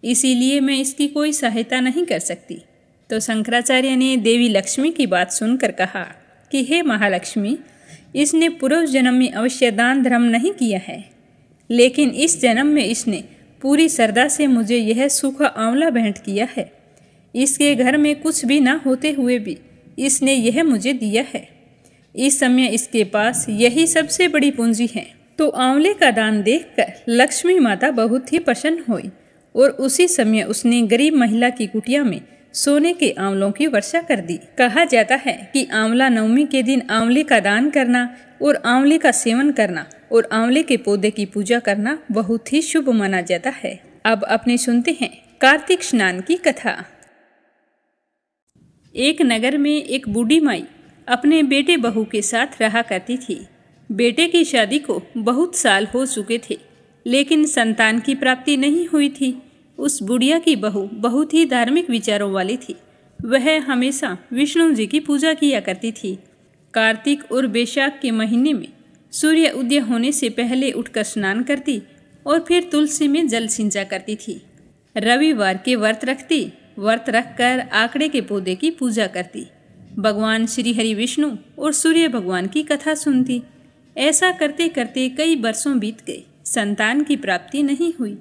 इसीलिए मैं इसकी कोई सहायता नहीं कर सकती। तो शंकराचार्य ने देवी लक्ष्मी की बात सुनकर कहा कि हे महालक्ष्मी, इसने पूर्व जन्म में अवश्य दान धर्म नहीं किया है, लेकिन इस जन्म में इसने पूरी श्रद्धा से मुझे यह सूखा आंवला भेंट किया है। इसके घर में कुछ भी ना होते हुए भी इसने यह मुझे दिया है। इस समय इसके पास यही सबसे बड़ी पूंजी है। तो आंवले का दान देखकर लक्ष्मी माता बहुत ही प्रसन्न हुई और उसी समय उसने गरीब महिला की कुटिया में सोने के आंवलों की वर्षा कर दी। कहा जाता है कि आंवला नवमी के दिन आंवले का दान करना और आंवले का सेवन करना और आंवले के पौधे की पूजा करना बहुत ही शुभ माना जाता है। अब अपने सुनते हैं कार्तिक स्नान की कथा। एक नगर में एक बूढ़ी माई अपने बेटे बहू के साथ रहा करती थी। बेटे की शादी को बहुत साल हो चुके थे, लेकिन संतान की प्राप्ति नहीं हुई थी। उस बुढ़िया की बहू बहुत ही धार्मिक विचारों वाली थी। वह हमेशा विष्णु जी की पूजा किया करती थी। कार्तिक और बैसाख के महीने में सूर्य उदय होने से पहले उठकर स्नान करती और फिर तुलसी में जल सिंचा करती थी। रविवार के व्रत रखती, व्रत रखकर आंकड़े के पौधे की पूजा करती, भगवान श्री हरि विष्णु और सूर्य भगवान की कथा सुनती। ऐसा करते करते कई वर्षों बीत गए, संतान की प्राप्ति नहीं हुई।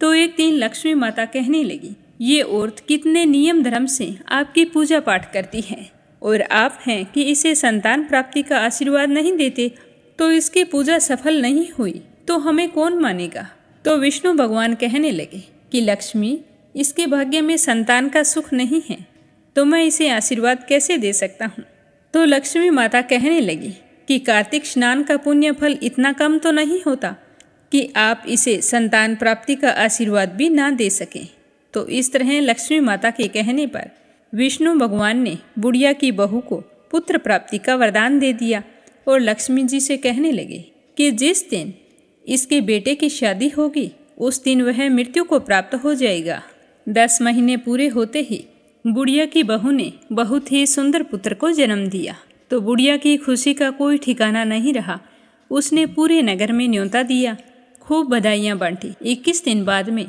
तो एक दिन लक्ष्मी माता कहने लगी, ये औरत कितने नियम धर्म से आपकी पूजा पाठ करती है और आप हैं कि इसे संतान प्राप्ति का आशीर्वाद नहीं देते, तो इसकी पूजा सफल नहीं हुई तो हमें कौन मानेगा। तो विष्णु भगवान कहने लगे कि लक्ष्मी, इसके भाग्य में संतान का सुख नहीं है, तो मैं इसे आशीर्वाद कैसे दे सकता हूँ। तो लक्ष्मी माता कहने लगी कि कार्तिक स्नान का पुण्य फल इतना कम तो नहीं होता कि आप इसे संतान प्राप्ति का आशीर्वाद भी ना दे सकें। तो इस तरह लक्ष्मी माता के कहने पर विष्णु भगवान ने बुढ़िया की बहू को पुत्र प्राप्ति का वरदान दे दिया और लक्ष्मी जी से कहने लगे कि जिस दिन इसके बेटे की शादी होगी उस दिन वह मृत्यु को प्राप्त हो जाएगा। 10 महीने पूरे होते ही बुढ़िया की बहू ने बहुत ही सुंदर पुत्र को जन्म दिया। तो बुढ़िया की खुशी का कोई ठिकाना नहीं रहा। उसने पूरे नगर में न्योता दिया, खूब बधाइयाँ बांटी। 21 दिन बाद में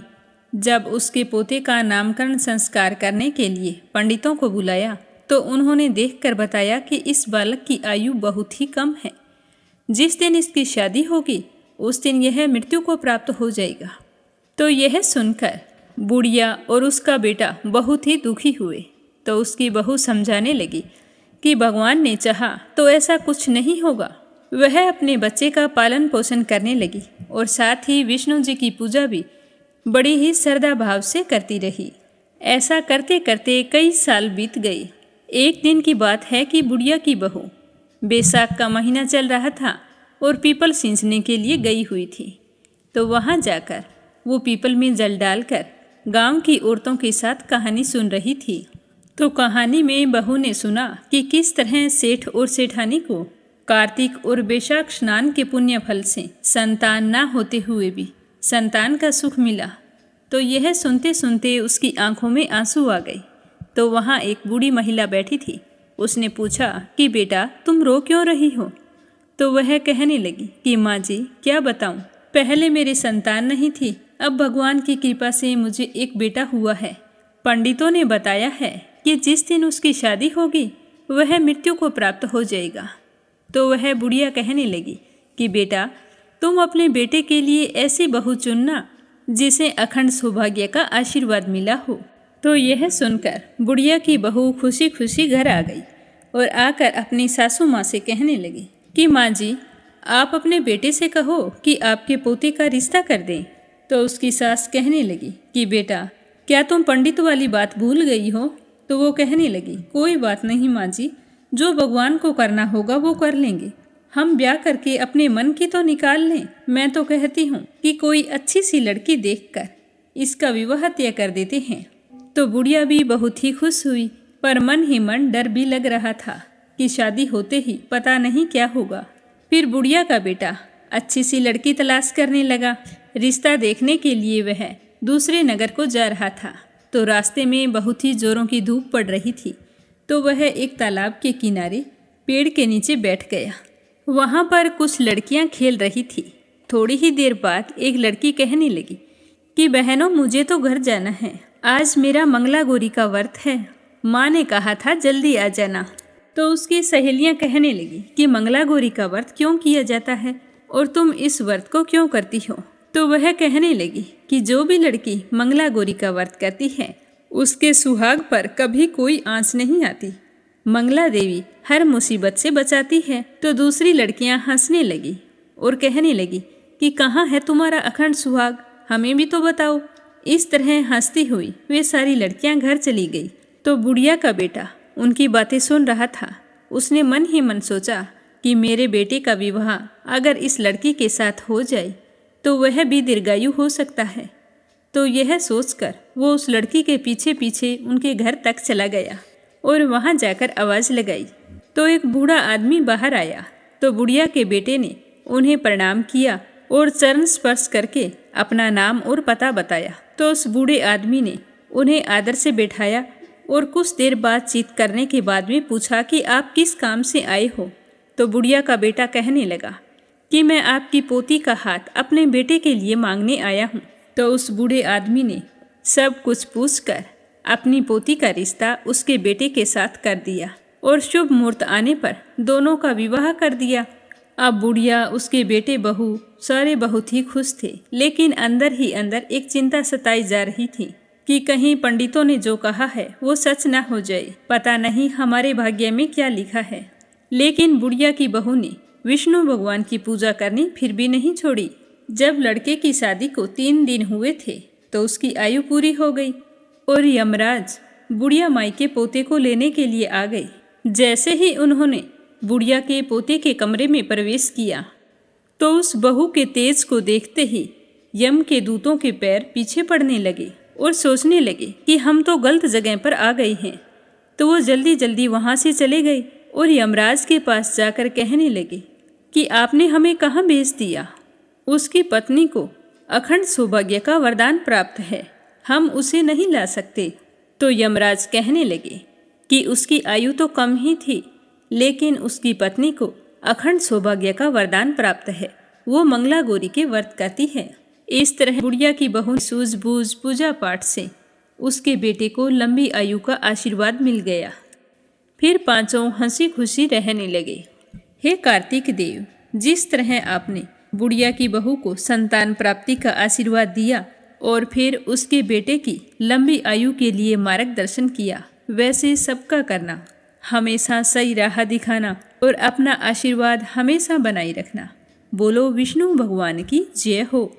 जब उसके पोते का नामकरण संस्कार करने के लिए पंडितों को बुलाया तो उन्होंने देखकर बताया कि इस बालक की आयु बहुत ही कम है। जिस दिन इसकी शादी होगी उस दिन यह मृत्यु को प्राप्त हो जाएगा। तो यह सुनकर बुढ़िया और उसका बेटा बहुत ही दुखी हुए। तो उसकी बहू समझाने लगी कि भगवान ने चाहा तो ऐसा कुछ नहीं होगा। वह अपने बच्चे का पालन पोषण करने लगी और साथ ही विष्णु जी की पूजा भी बड़ी ही श्रद्धा भाव से करती रही। ऐसा करते करते कई साल बीत गए। एक दिन की बात है कि बुढ़िया की बहू बैसाख का महीना चल रहा था और पीपल सींचने के लिए गई हुई थी। तो वहाँ जाकर वो पीपल में जल डालकर गांव की औरतों के साथ कहानी सुन रही थी। तो कहानी में बहू ने सुना कि किस तरह सेठ और सेठानी को कार्तिक और बैसाख स्नान के पुण्य फल से संतान ना होते हुए भी संतान का सुख मिला। तो यह सुनते सुनते उसकी आंखों में आंसू आ गए। तो वहाँ एक बूढ़ी महिला बैठी थी। उसने पूछा कि बेटा तुम रो क्यों रही हो। तो वह कहने लगी कि माँ जी क्या बताऊँ, पहले मेरी संतान नहीं थी, अब भगवान की कृपा से मुझे एक बेटा हुआ है। पंडितों ने बताया है कि जिस दिन उसकी शादी होगी वह मृत्यु को प्राप्त हो जाएगा। तो वह बुढ़िया कहने लगी कि बेटा तुम अपने बेटे के लिए ऐसी बहू चुनना जिसे अखंड सौभाग्य का आशीर्वाद मिला हो। तो यह सुनकर बुढ़िया की बहू खुशी खुशी घर आ गई और आकर अपनी सासू माँ से कहने लगी कि माँ जी आप अपने बेटे से कहो कि आपके पोते का रिश्ता कर दें। तो उसकी सास कहने लगी कि बेटा क्या तुम पंडित वाली बात भूल गई हो। तो वो कहने लगी कोई बात नहीं माँ जी, जो भगवान को करना होगा वो कर लेंगे, हम ब्याह करके अपने मन की तो निकाल लें। मैं तो कहती हूँ कि कोई अच्छी सी लड़की देखकर इसका विवाह तय कर देते हैं। तो बुढ़िया भी बहुत ही खुश हुई, पर मन ही मन डर भी लग रहा था कि शादी होते ही पता नहीं क्या होगा। फिर बुढ़िया का बेटा अच्छी सी लड़की तलाश करने लगा। रिश्ता देखने के लिए वह दूसरे नगर को जा रहा था। तो रास्ते में बहुत ही जोरों की धूप पड़ रही थी। तो वह एक तालाब के किनारे पेड़ के नीचे बैठ गया। वहाँ पर कुछ लड़कियाँ खेल रही थी। थोड़ी ही देर बाद एक लड़की कहने लगी कि बहनों मुझे तो घर जाना है, आज मेरा मंगला गौरी का व्रत है, माँ ने कहा था जल्दी आ जाना। तो उसकी सहेलियाँ कहने लगी कि मंगला गौरी का व्रत क्यों किया जाता है और तुम इस व्रत को क्यों करती हो। तो वह कहने लगी कि जो भी लड़की मंगला गौरी का व्रत करती है उसके सुहाग पर कभी कोई आंच नहीं आती। मंगला देवी हर मुसीबत से बचाती है। तो दूसरी लड़कियां हंसने लगी और कहने लगी कि कहाँ है तुम्हारा अखंड सुहाग, हमें भी तो बताओ। इस तरह हंसती हुई वे सारी लड़कियां घर चली गई। तो बुढ़िया का बेटा उनकी बातें सुन रहा था। उसने मन ही मन सोचा कि मेरे बेटे का विवाह अगर इस लड़की के साथ हो जाए तो वह भी दीर्घायु हो सकता है। तो यह सोचकर वो उस लड़की के पीछे पीछे उनके घर तक चला गया और वहां जाकर आवाज़ लगाई। तो एक बूढ़ा आदमी बाहर आया। तो बुढ़िया के बेटे ने उन्हें प्रणाम किया और चरण स्पर्श करके अपना नाम और पता बताया। तो उस बूढ़े आदमी ने उन्हें आदर से बैठाया और कुछ देर बातचीत करने के बाद में पूछा कि आप किस काम से आए हो। तो बुढ़िया का बेटा कहने लगा कि मैं आपकी पोती का हाथ अपने बेटे के लिए मांगने आया हूँ। तो उस बूढ़े आदमी ने सब कुछ पूछकर अपनी पोती का रिश्ता उसके बेटे के साथ कर दिया और शुभ मुहूर्त आने पर दोनों का विवाह कर दिया। अब बुढ़िया, उसके बेटे, बहू सारे बहुत ही खुश थे, लेकिन अंदर ही अंदर एक चिंता सताई जा रही थी कि कहीं पंडितों ने जो कहा है वो सच ना हो जाए। पता नहीं हमारे भाग्य में क्या लिखा है। लेकिन बुढ़िया की बहू ने विष्णु भगवान की पूजा करनी फिर भी नहीं छोड़ी। जब लड़के की शादी को 3 दिन हुए थे तो उसकी आयु पूरी हो गई और यमराज बुढ़िया माई के पोते को लेने के लिए आ गए। जैसे ही उन्होंने बुढ़िया के पोते के कमरे में प्रवेश किया तो उस बहू के तेज को देखते ही यम के दूतों के पैर पीछे पड़ने लगे और सोचने लगे कि हम तो गलत जगह पर आ गए हैं। तो वो जल्दी जल्दी वहाँ से चले गए और यमराज के पास जाकर कहने लगे कि आपने हमें कहाँ भेज दिया। उसकी पत्नी को अखंड सौभाग्य का वरदान प्राप्त है, हम उसे नहीं ला सकते। तो यमराज कहने लगे कि उसकी आयु तो कम ही थी, लेकिन उसकी पत्नी को अखंड सौभाग्य का वरदान प्राप्त है, वो मंगला गौरी के व्रत करती है। इस तरह बुढ़िया की बहू सूझबूझ पूजा पाठ से उसके बेटे को लंबी आयु का आशीर्वाद मिल गया। फिर पांचों हंसी खुशी रहने लगे। हे कार्तिक देव, जिस तरह आपने बुढ़िया की बहू को संतान प्राप्ति का आशीर्वाद दिया और फिर उसके बेटे की लंबी आयु के लिए मार्गदर्शन किया, वैसे सबका करना, हमेशा सही राह दिखाना और अपना आशीर्वाद हमेशा बनाए रखना। बोलो विष्णु भगवान की जय हो।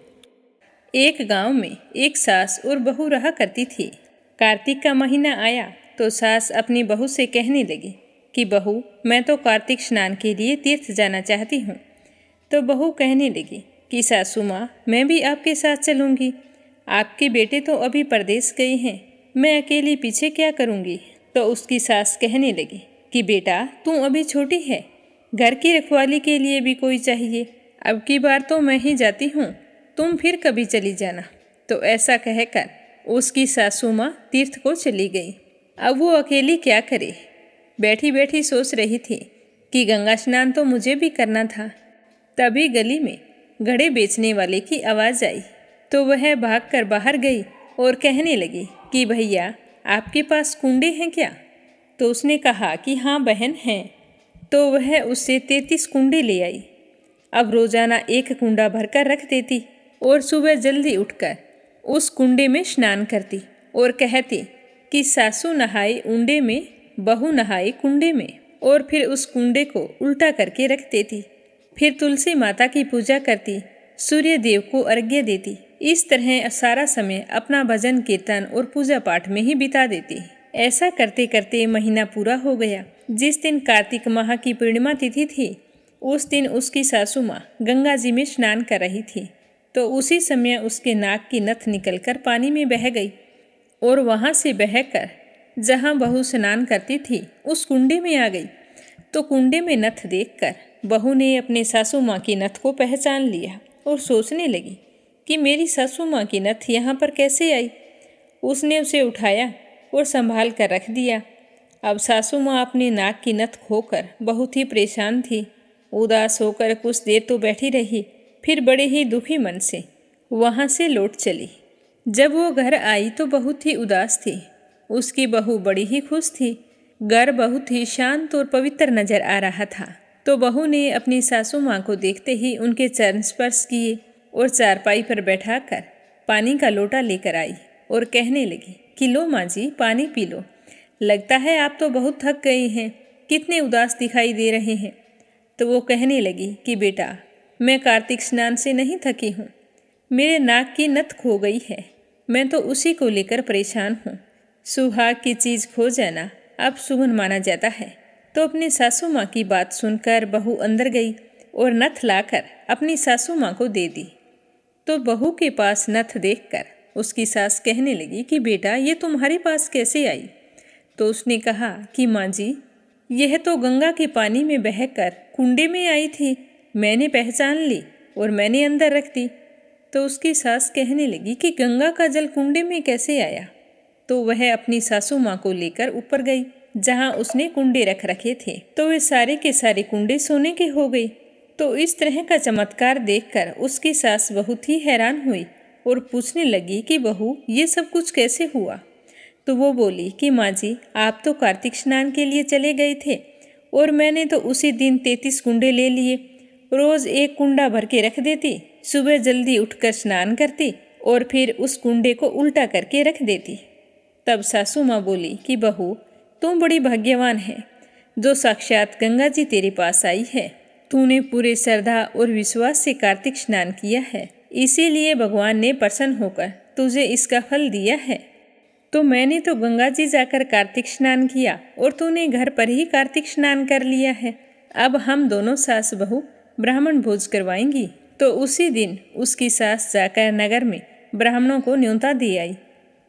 एक गांव में एक सास और बहू रहा करती थी। कार्तिक का महीना आया तो सास अपनी बहू से कहने लगी कि बहू, मैं तो कार्तिक स्नान के लिए तीर्थ जाना चाहती हूँ। तो बहू कहने लगी कि सासू माँ, मैं भी आपके साथ चलूँगी। आपके बेटे तो अभी परदेश गए हैं, मैं अकेली पीछे क्या करूँगी। तो उसकी सास कहने लगी कि बेटा, तू अभी छोटी है, घर की रखवाली के लिए भी कोई चाहिए। अब की बार तो मैं ही जाती हूँ, तुम फिर कभी चली जाना। तो ऐसा कहकर उसकी सासू माँ तीर्थ को चली गई। अब वो अकेली क्या करे। बैठी बैठी सोच रही थी कि गंगा स्नान तो मुझे भी करना था। तभी गली में घड़े बेचने वाले की आवाज़ आई तो वह भागकर बाहर गई और कहने लगी कि भैया, आपके पास कुंडे हैं क्या। तो उसने कहा कि हाँ बहन हैं। तो वह उससे 33 कुंडे ले आई। अब रोजाना एक कुंडा भरकर रख देती और सुबह जल्दी उठकर उस कुंडे में स्नान करती और कहती कि सासू नहाए उंडे में, बहू नहाए कुंडे में, और फिर उस कुंडे को उल्टा करके रख देती। फिर तुलसी माता की पूजा करती, सूर्य देव को अर्घ्य देती। इस तरह सारा समय अपना भजन कीर्तन और पूजा पाठ में ही बिता देती। ऐसा करते करते महीना पूरा हो गया। जिस दिन कार्तिक माह की पूर्णिमा तिथि थी, उस दिन उसकी सासू माँ गंगा जी में स्नान कर रही थी। तो उसी समय उसके नाक की नथ निकलकर पानी में बह गई और वहाँ से बहकर जहाँ बहू स्नान करती थी उस कुंडे में आ गई। तो कुंडे में नथ देखकर बहू ने अपने सासू माँ की नथ को पहचान लिया और सोचने लगी कि मेरी सासू माँ की नथ यहाँ पर कैसे आई। उसने उसे उठाया और संभाल कर रख दिया। अब सासू माँ अपने नाक की नथ खोकर बहुत ही परेशान थी। उदास होकर कुछ देर तो बैठी रही, फिर बड़े ही दुखी मन से वहाँ से लौट चली। जब वो घर आई तो बहुत ही उदास थी। उसकी बहू बड़ी ही खुश थी। घर बहुत ही शांत और पवित्र नजर आ रहा था। तो बहू ने अपनी सासू माँ को देखते ही उनके चरण स्पर्श किए और चारपाई पर बैठाकर पानी का लोटा लेकर आई और कहने लगी कि लो माँ जी, पानी पी लो। लगता है आप तो बहुत थक गई हैं, कितने उदास दिखाई दे रहे हैं। तो वो कहने लगी कि बेटा, मैं कार्तिक स्नान से नहीं थकी हूँ। मेरे नाक की नथ खो गई है, मैं तो उसी को लेकर परेशान हूँ। सुहाग की चीज़ खो जाना अब शुभ माना जाता है। तो अपनी सासू माँ की बात सुनकर बहू अंदर गई और नथ लाकर अपनी सासू माँ को दे दी। तो बहू के पास नथ देखकर उसकी सास कहने लगी कि बेटा, ये तुम्हारे पास कैसे आई? तो उसने कहा कि माँ जी, यह तो गंगा के पानी में बहकर कुंडे में आई थी। मैंने पहचान ली और मैंने अंदर रख दी। तो उसकी सास कहने लगी कि गंगा का जल कुंडे में कैसे आया? तो वह अपनी सासू माँ को लेकर ऊपर गई, जहाँ उसने कुंडे रख रखे थे। तो वे सारे के सारे कुंडे सोने के हो गए। तो इस तरह का चमत्कार देखकर उसकी सास बहुत ही हैरान हुई और पूछने लगी कि बहू, ये सब कुछ कैसे हुआ? तो वो बोली कि माँ जी, आप तो कार्तिक स्नान के लिए चले गए थे और मैंने तो उसी दिन 33 कुंडे ले लिए। रोज़ एक कुंडा भर के रख देती, सुबह जल्दी उठकर स्नान करती और फिर उस कुंडे को उल्टा करके रख देती। तब सासू माँ बोली कि बहू, तुम बड़ी भाग्यवान है जो साक्षात गंगा जी तेरे पास आई है। तूने पूरे श्रद्धा और विश्वास से कार्तिक स्नान किया है, इसीलिए भगवान ने प्रसन्न होकर तुझे इसका फल दिया है। तो मैंने तो गंगा जी जाकर कार्तिक स्नान किया और तूने घर पर ही कार्तिक स्नान कर लिया है। अब हम दोनों सास बहू ब्राह्मण भोज करवाएंगी। तो उसी दिन उसकी सास जाकर नगर में ब्राह्मणों को न्योता दे आई।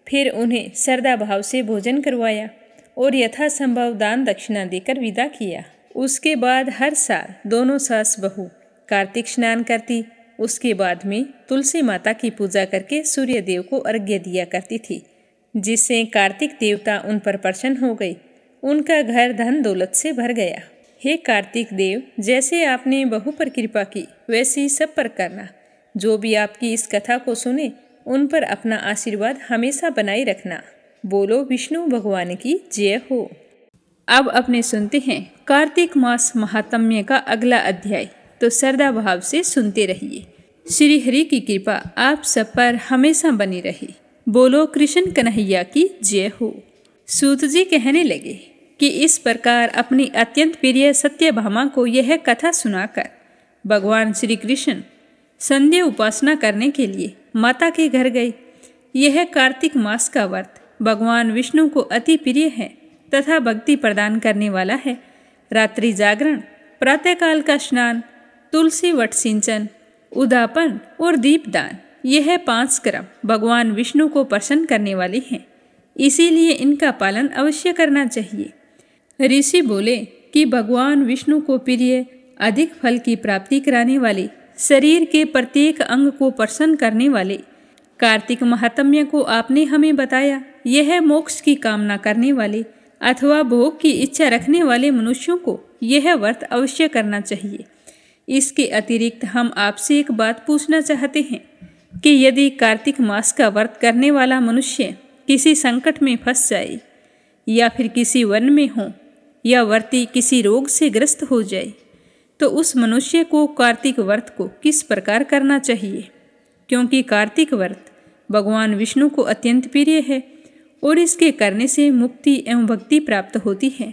फिर उन्हें श्रद्धा भाव से भोजन करवाया और यथासंभव दान दक्षिणा देकर विदा किया। उसके बाद हर साल दोनों सास बहू कार्तिक स्नान करती। उसके बाद में तुलसी माता की पूजा करके सूर्य देव को अर्घ्य दिया करती थी, जिससे कार्तिक देवता उन पर प्रसन्न हो गई। उनका घर धन दौलत से भर गया। हे कार्तिक देव, जैसे आपने बहू पर कृपा की वैसी सब पर करना। जो भी आपकी इस कथा को सुने उन पर अपना आशीर्वाद हमेशा बनाए रखना। बोलो विष्णु भगवान की जय हो। अब अपने सुनते हैं कार्तिक मास महात्म्य का अगला अध्याय। तो श्रद्धा भाव से सुनते रहिए। श्री हरि की कृपा आप सब पर हमेशा बनी रहे। बोलो कृष्ण कन्हैया की जय हो। सूत जी कहने लगे कि इस प्रकार अपनी अत्यंत प्रिय सत्यभामा को यह कथा सुनाकर भगवान श्री कृष्ण संध्या उपासना करने के लिए माता के घर गए। यह कार्तिक मास का व्रत भगवान विष्णु को अति प्रिय है तथा भक्ति प्रदान करने वाला है। रात्रि जागरण, प्रातःकाल का स्नान, तुलसी वट सिंचन, उदापन और दीपदान, यह 5 क्रम भगवान विष्णु को प्रसन्न करने वाले हैं। इसीलिए इनका पालन अवश्य करना चाहिए। ऋषि बोले कि भगवान विष्णु को प्रिय, अधिक फल की प्राप्ति कराने वाले, शरीर के प्रत्येक अंग को प्रसन्न करने वाले कार्तिक महात्म्य को आपने हमें बताया। यह मोक्ष की कामना करने वाले अथवा भोग की इच्छा रखने वाले मनुष्यों को यह व्रत अवश्य करना चाहिए। इसके अतिरिक्त हम आपसे एक बात पूछना चाहते हैं कि यदि कार्तिक मास का व्रत करने वाला मनुष्य किसी संकट में फंस जाए या फिर किसी वन में हो या व्रती किसी रोग से ग्रस्त हो जाए, तो उस मनुष्य को कार्तिक व्रत को किस प्रकार करना चाहिए? क्योंकि कार्तिक व्रत भगवान विष्णु को अत्यंत प्रिय है और इसके करने से मुक्ति एवं भक्ति प्राप्त होती है,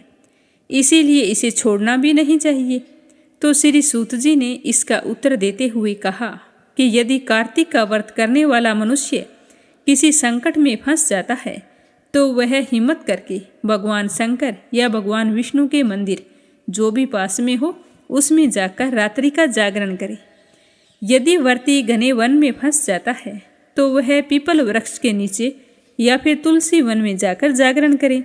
इसीलिए इसे छोड़ना भी नहीं चाहिए। तो श्री सूत जी ने इसका उत्तर देते हुए कहा कि यदि कार्तिक का व्रत करने वाला मनुष्य किसी संकट में फंस जाता है तो वह हिम्मत करके भगवान शंकर या भगवान विष्णु के मंदिर जो भी पास में हो उसमें जाकर रात्रि का जागरण करे। यदि व्रती घने वन में फंस जाता है तो वह पीपल वृक्ष के नीचे या फिर तुलसी वन में जाकर जागरण करे।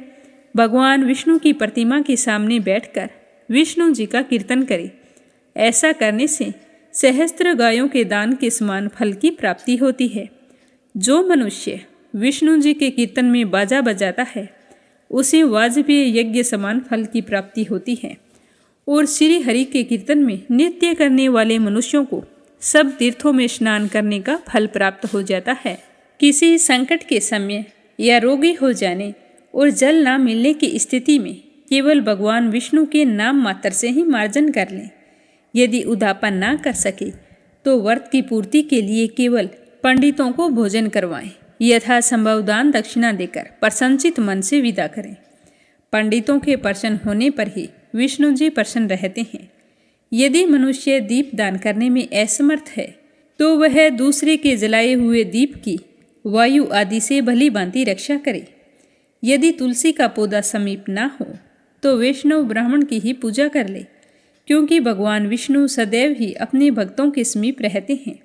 भगवान विष्णु की प्रतिमा के सामने बैठकर विष्णु जी का कीर्तन करे। ऐसा करने से सहस्त्र गायों के दान के समान फल की प्राप्ति होती है। जो मनुष्य विष्णु जी के कीर्तन में बाजा बजाता है उसे वाजपेय यज्ञ समान फल की प्राप्ति होती है। और श्री हरि के कीर्तन में नृत्य करने वाले मनुष्यों को सब तीर्थों में स्नान करने का फल प्राप्त हो जाता है। किसी संकट के समय या रोगी हो जाने और जल ना मिलने की स्थिति में केवल भगवान विष्णु के नाम मात्र से ही मार्जन कर लें। यदि उदापन ना कर सके तो व्रत की पूर्ति के लिए केवल पंडितों को भोजन करवाएं, यथासंभव दान दक्षिणा देकर प्रसन्नचित मन से विदा करें। पंडितों के प्रसन्न होने पर ही विष्णु जी प्रसन्न रहते हैं। यदि मनुष्य दीप दान करने में असमर्थ है तो वह दूसरे के जलाए हुए दीप की वायु आदि से भली भांति रक्षा करे। यदि तुलसी का पौधा समीप ना हो तो वैष्णव ब्राह्मण की ही पूजा कर ले, क्योंकि भगवान विष्णु सदैव ही अपने भक्तों के समीप रहते हैं।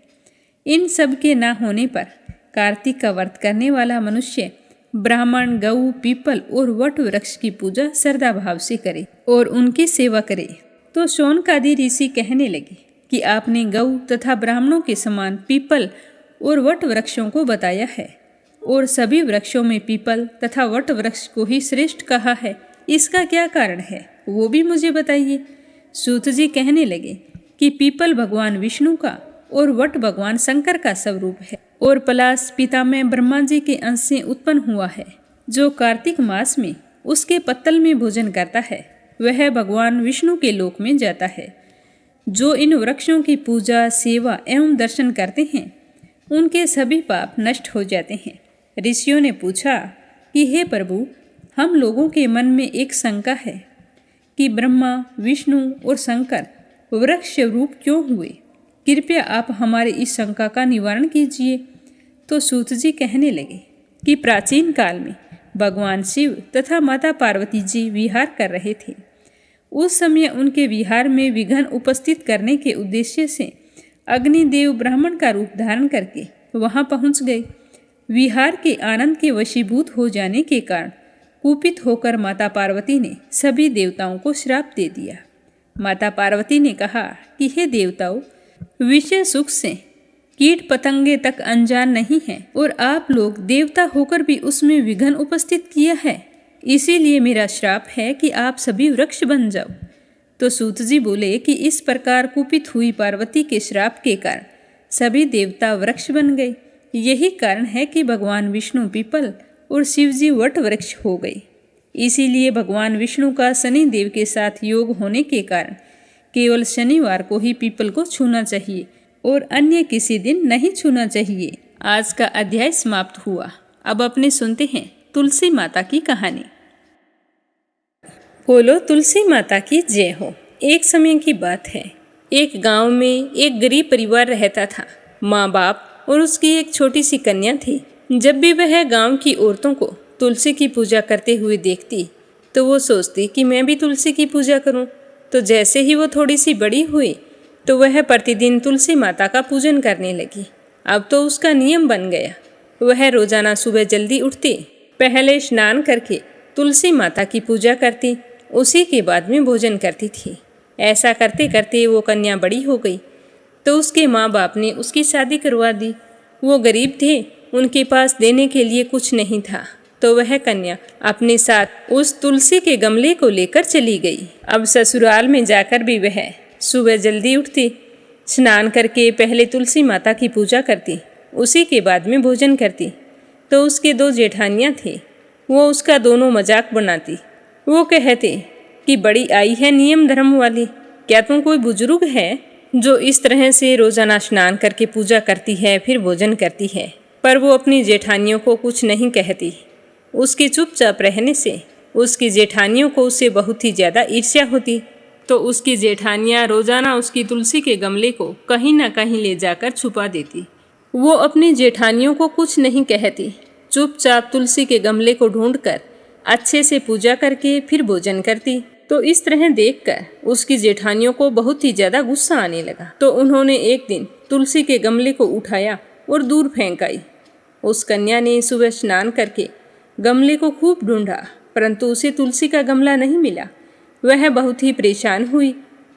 इन सब के ना होने पर कार्तिक का व्रत करने वाला मनुष्य ब्राह्मण, गऊ, पीपल और वट वृक्ष की पूजा श्रद्धा भाव से करे और उनकी सेवा करे। तो शौनकादि ऋषि कहने लगे कि आपने गऊ तथा ब्राह्मणों के समान पीपल और वट वृक्षों को बताया है और सभी वृक्षों में पीपल तथा वट वृक्ष को ही श्रेष्ठ कहा है। इसका क्या कारण है वो भी मुझे बताइए। सूत जी कहने लगे कि पीपल भगवान विष्णु का और वट भगवान शंकर का स्वरूप है और पलाश पितामह ब्रह्मा जी के अंश से उत्पन्न हुआ है। जो कार्तिक मास में उसके पत्तल में भोजन करता है वह भगवान विष्णु के लोक में जाता है। जो इन वृक्षों की पूजा, सेवा एवं दर्शन करते हैं उनके सभी पाप नष्ट हो जाते हैं। ऋषियों ने पूछा कि हे प्रभु, हम लोगों के मन में एक शंका है कि ब्रह्मा, विष्णु और शंकर वृक्ष रूप क्यों हुए। कृपया आप हमारे इस शंका का निवारण कीजिए। तो सूत जी कहने लगे कि प्राचीन काल में भगवान शिव तथा माता पार्वती जी विहार कर रहे थे। उस समय उनके विहार में विघ्न उपस्थित करने के उद्देश्य से अग्निदेव ब्राह्मण का रूप धारण करके वहां पहुंच गए। विहार के आनंद के वशीभूत हो जाने के कारण कुपित होकर माता पार्वती ने सभी देवताओं को श्राप दे दिया। माता पार्वती ने कहा कि हे देवताओं, विषय सुख से कीट पतंगे तक अनजान नहीं हैं और आप लोग देवता होकर भी उसमें विघ्न उपस्थित किया है। इसीलिए मेरा श्राप है कि आप सभी वृक्ष बन जाओ। तो सूत जी बोले कि इस प्रकार कुपित हुई पार्वती के श्राप के कारण सभी देवता वृक्ष बन गए। यही कारण है कि भगवान विष्णु पीपल और शिवजी वट वृक्ष हो गए। इसीलिए भगवान विष्णु का शनि देव के साथ योग होने के कारण केवल शनिवार को ही पीपल को छूना चाहिए और अन्य किसी दिन नहीं छूना चाहिए। आज का अध्याय समाप्त हुआ। अब अपने सुनते हैं तुलसी माता की कहानी। बोलो तुलसी माता की जय हो। एक समय की बात है, एक गांव में एक गरीब परिवार रहता था। माँ बाप और उसकी एक छोटी सी कन्या थी। जब भी वह गांव की औरतों को तुलसी की पूजा करते हुए देखती तो वो सोचती कि मैं भी तुलसी की पूजा करूं। तो जैसे ही वो थोड़ी सी बड़ी हुई तो वह प्रतिदिन तुलसी माता का पूजन करने लगी। अब तो उसका नियम बन गया। वह रोजाना सुबह जल्दी उठती, पहले स्नान करके तुलसी माता की पूजा करती, उसी के बाद में भोजन करती थी। ऐसा करते करते वो कन्या बड़ी हो गई तो उसके माँ बाप ने उसकी शादी करवा दी। वो गरीब थे, उनके पास देने के लिए कुछ नहीं था, तो वह कन्या अपने साथ उस तुलसी के गमले को लेकर चली गई। अब ससुराल में जाकर भी वह सुबह जल्दी उठती, स्नान करके पहले तुलसी माता की पूजा करती, उसी के बाद में भोजन करती। तो उसके दो जेठानियाँ थी, वो उसका दोनों मजाक बनाती। वो कहते कि बड़ी आई है नियम धर्म वाली, क्या तुम कोई बुजुर्ग है जो इस तरह से रोजाना स्नान करके पूजा करती है फिर भोजन करती है। पर वो अपनी जेठानियों को कुछ नहीं कहती। उसके चुपचाप रहने से उसकी जेठानियों को उससे बहुत ही ज़्यादा ईर्ष्या होती। तो उसकी जेठानियाँ रोजाना उसकी तुलसी के गमले को कहीं ना कहीं ले जाकर छुपा देती। वो अपनी जेठानियों को कुछ नहीं कहती, चुपचाप तुलसी के गमले को ढूंढकर अच्छे से पूजा करके फिर भोजन करती। तो इस तरह देखकर उसकी जेठानियों को बहुत ही ज़्यादा गुस्सा आने लगा। तो उन्होंने एक दिन तुलसी के गमले को उठाया और दूर फेंक आई। उस कन्या ने सुबह स्नान करके गमले को खूब ढूंढा, परंतु उसे तुलसी का गमला नहीं मिला। वह बहुत ही परेशान हुई।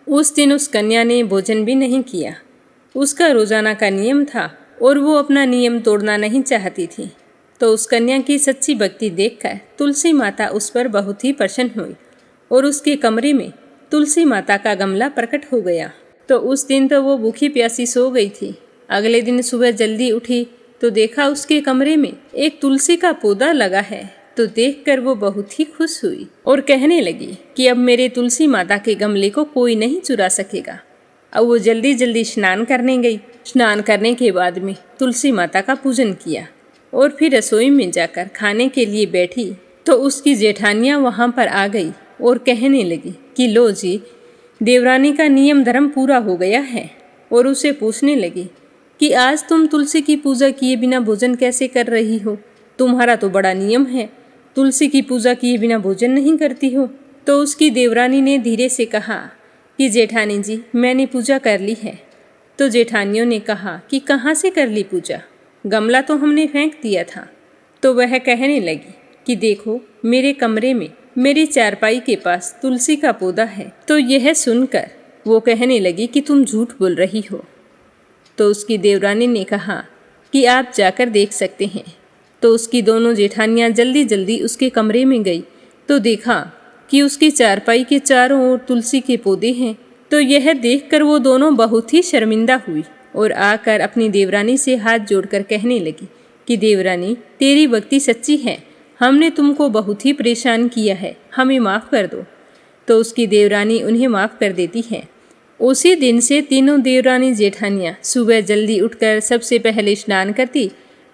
उस दिन उस कन्या ने भोजन भी नहीं किया। उसका रोजाना का नियम था और वो अपना नियम तोड़ना नहीं चाहती थी। तो उस कन्या की सच्ची भक्ति देखकर तुलसी माता उस पर बहुत ही प्रसन्न हुई और उसके कमरे में तुलसी माता का गमला प्रकट हो गया। तो उस दिन तो वो भूखी प्यासी सो गई थी। अगले दिन सुबह जल्दी उठी तो देखा उसके कमरे में एक तुलसी का पौधा लगा है। तो देखकर वो बहुत ही खुश हुई और कहने लगी कि अब मेरे तुलसी माता के गमले को कोई नहीं चुरा सकेगा। अब वो जल्दी जल्दी स्नान करने गई। स्नान करने के बाद में तुलसी माता का पूजन किया और फिर रसोई में जाकर खाने के लिए बैठी। तो उसकी जेठानियाँ वहाँ पर आ गई और कहने लगी कि लो जी, देवरानी का नियम धर्म पूरा हो गया है। और उसे पूछने लगी कि आज तुम तुलसी की पूजा किए बिना भोजन कैसे कर रही हो? तुम्हारा तो बड़ा नियम है, तुलसी की पूजा किए बिना भोजन नहीं करती हो। तो उसकी देवरानी ने धीरे से कहा कि जेठानी जी, मैंने पूजा कर ली है। तो जेठानियों ने कहा कि कहाँ से कर ली पूजा? गमला तो हमने फेंक दिया था। तो वह कहने लगी कि देखो, मेरे कमरे में मेरी चारपाई के पास तुलसी का पौधा है। तो यह सुनकर वो कहने लगी कि तुम झूठ बोल रही हो। तो उसकी देवरानी ने कहा कि आप जाकर देख सकते हैं। तो उसकी दोनों जेठानियाँ जल्दी जल्दी उसके कमरे में गई तो देखा कि उसकी चारपाई के चारों ओर तुलसी के पौधे हैं। तो यह देखकर वो दोनों बहुत ही शर्मिंदा हुई और आकर अपनी देवरानी से हाथ जोड़कर कहने लगी कि देवरानी, तेरी भक्ति सच्ची है, हमने तुमको बहुत ही परेशान किया है, हमें माफ़ कर दो। तो उसकी देवरानी उन्हें माफ़ कर देती है। उसी दिन से तीनों देवरानी जेठानियाँ सुबह जल्दी उठकर सबसे पहले स्नान करती,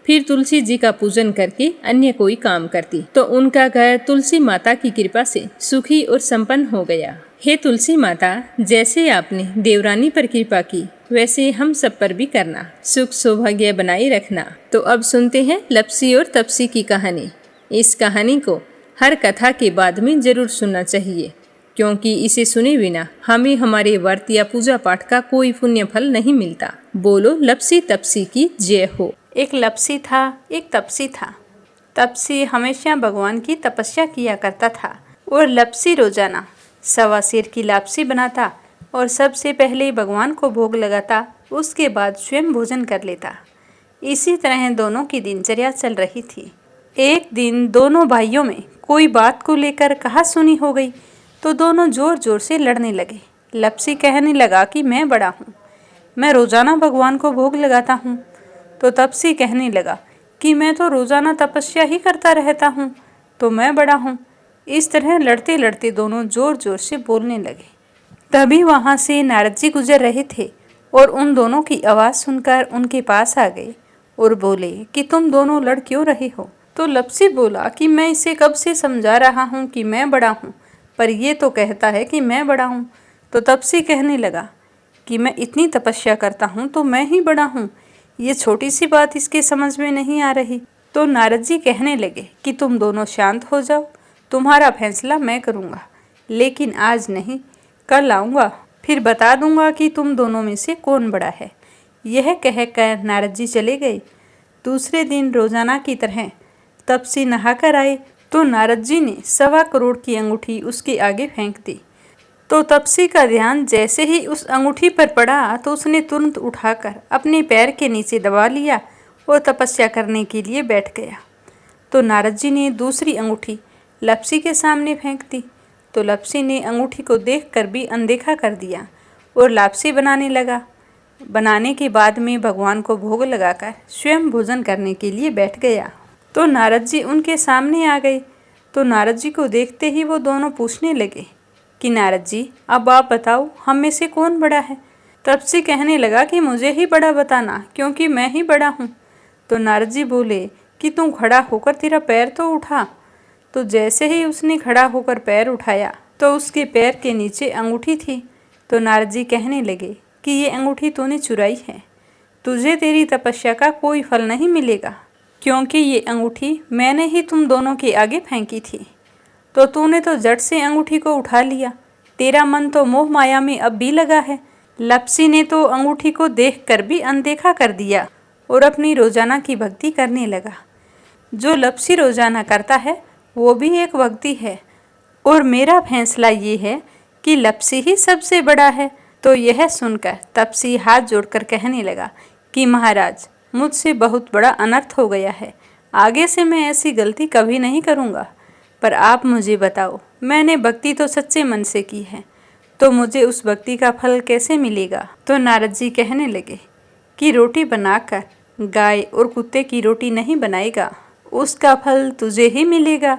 फिर तुलसी जी का पूजन करके अन्य कोई काम करती। तो उनका घर तुलसी माता की कृपा से सुखी और संपन्न हो गया। हे तुलसी माता, जैसे आपने देवरानी पर कृपा की, वैसे हम सब पर भी करना, सुख सौभाग्य बनाए रखना। तो अब सुनते हैं लपसी और तपसी की कहानी। इस कहानी को हर कथा के बाद में जरूर सुनना चाहिए, क्योंकि इसे सुने बिना हमें हमारे व्रत या पूजा पाठ का कोई पुण्य फल नहीं मिलता। बोलो लपसी तपसी की जय हो। एक लपसी था, एक तपसी था। तपसी हमेशा भगवान की तपस्या किया करता था और लपसी रोजाना 1.25 सेर की लापसी बनाता और सबसे पहले भगवान को भोग लगाता, उसके बाद स्वयं भोजन कर लेता। इसी तरह दोनों की दिनचर्या चल रही थी। एक दिन दोनों भाइयों में कोई बात को लेकर कहासुनी हो गई तो दोनों जोर जोर से लड़ने लगे। लपसी कहने लगा कि मैं बड़ा हूँ, मैं रोजाना भगवान को भोग लगाता हूँ। तो तपसी कहने लगा कि मैं तो रोजाना तपस्या ही करता रहता हूँ, तो मैं बड़ा हूँ। इस तरह लड़ते लड़ते दोनों जोर जोर से बोलने लगे। तभी वहाँ से नारद जी गुजर रहे थे और उन दोनों की आवाज़ सुनकर उनके पास आ गए और बोले कि तुम दोनों लड़ क्यों रहे हो? तो लपसी बोला कि मैं इसे कब से समझा रहा हूँ कि मैं बड़ा हूँ, पर ये तो कहता है कि मैं बड़ा हूँ। तो तपसी कहने लगा कि मैं इतनी तपस्या करता हूँ तो मैं ही बड़ा हूँ, ये छोटी सी बात इसके समझ में नहीं आ रही। तो नारद जी कहने लगे कि तुम दोनों शांत हो जाओ, तुम्हारा फैसला मैं करूँगा, लेकिन आज नहीं, कल आऊँगा, फिर बता दूँगा कि तुम दोनों में से कौन बड़ा है। यह कहकर नारद जी चले गए। दूसरे दिन रोजाना की तरह तपसी नहाकर आए तो नारद जी ने 1.25 करोड़ की अंगूठी उसके आगे फेंक दी। तो तपसी का ध्यान जैसे ही उस अंगूठी पर पड़ा तो उसने तुरंत उठाकर अपने पैर के नीचे दबा लिया और तपस्या करने के लिए बैठ गया। तो नारद जी ने दूसरी अंगूठी लपसी के सामने फेंक दी। तो लपसी ने अंगूठी को देखकर भी अनदेखा कर दिया और लापसी बनाने लगा। बनाने के बाद में भगवान को भोग लगाकर स्वयं भोजन करने के लिए बैठ गया। तो नारद जी उनके सामने आ गए। तो नारद जी को देखते ही वो दोनों पूछने लगे कि नारद जी, अब आप बताओ, हम में से कौन बड़ा है? तपसी कहने लगा कि मुझे ही बड़ा बताना, क्योंकि मैं ही बड़ा हूँ। तो नारद जी बोले कि तू खड़ा होकर तेरा पैर तो उठा। तो जैसे ही उसने खड़ा होकर पैर उठाया तो उसके पैर के नीचे अंगूठी थी। तो नारद जी कहने लगे कि ये अंगूठी तूने चुराई है, तुझे तेरी तपस्या का कोई फल नहीं मिलेगा, क्योंकि ये अंगूठी मैंने ही तुम दोनों के आगे फेंकी थी। तो तूने तो झट से अंगूठी को उठा लिया, तेरा मन तो मोह माया में अब भी लगा है। लपसी ने तो अंगूठी को देखकर भी अनदेखा कर दिया और अपनी रोजाना की भक्ति करने लगा। जो लपसी रोजाना करता है वो भी एक भक्ति है, और मेरा फैसला ये है कि लपसी ही सबसे बड़ा है। तो यह सुनकर तपसी हाथ जोड़कर कहने लगा कि महाराज, मुझसे बहुत बड़ा अनर्थ हो गया है, आगे से मैं ऐसी गलती कभी नहीं करूँगा। पर आप मुझे बताओ, मैंने भक्ति तो सच्चे मन से की है, तो मुझे उस भक्ति का फल कैसे मिलेगा? तो नारद जी कहने लगे कि रोटी बनाकर गाय और कुत्ते की रोटी नहीं बनाएगा, उसका फल तुझे ही मिलेगा।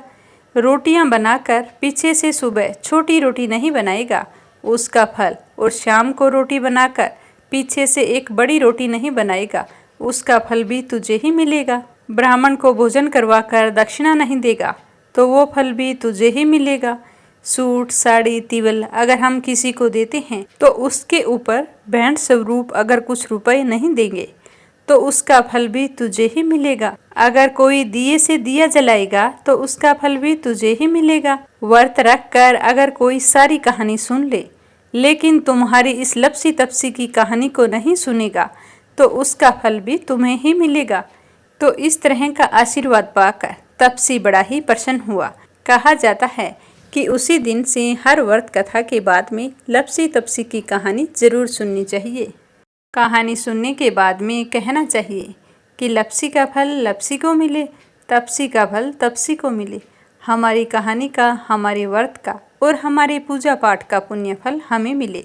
रोटियां बनाकर पीछे से सुबह छोटी रोटी नहीं बनाएगा, उसका फल, और शाम को रोटी बनाकर पीछे से एक बड़ी रोटी नहीं बनाएगा, उसका फल भी तुझे ही मिलेगा। ब्राह्मण को भोजन करवाकर दक्षिणा नहीं देगा तो वो फल भी तुझे ही मिलेगा। सूट, साड़ी, तिवल अगर हम किसी को देते हैं तो उसके ऊपर भेंट स्वरूप अगर कुछ रुपए नहीं देंगे तो उसका फल भी तुझे ही मिलेगा। अगर कोई दिए से दिया जलाएगा तो उसका फल भी तुझे ही मिलेगा। व्रत रख कर अगर कोई सारी कहानी सुन ले लेकिन तुम्हारी इस लपसी तपसी की कहानी को नहीं सुनेगा तो उसका फल भी तुम्हें ही मिलेगा। तो इस तरह का आशीर्वाद पाकर तपसी बड़ा ही प्रसन्न हुआ। कहा जाता है कि उसी दिन से हर व्रत कथा के बाद में लपसी तपसी की कहानी जरूर सुननी चाहिए। कहानी सुनने के बाद में कहना चाहिए कि लपसी का फल लपसी को मिले, तपसी का फल तपसी को मिले। हमारी कहानी का, हमारे व्रत का और हमारे पूजा पाठ का पुण्य फल हमें मिले।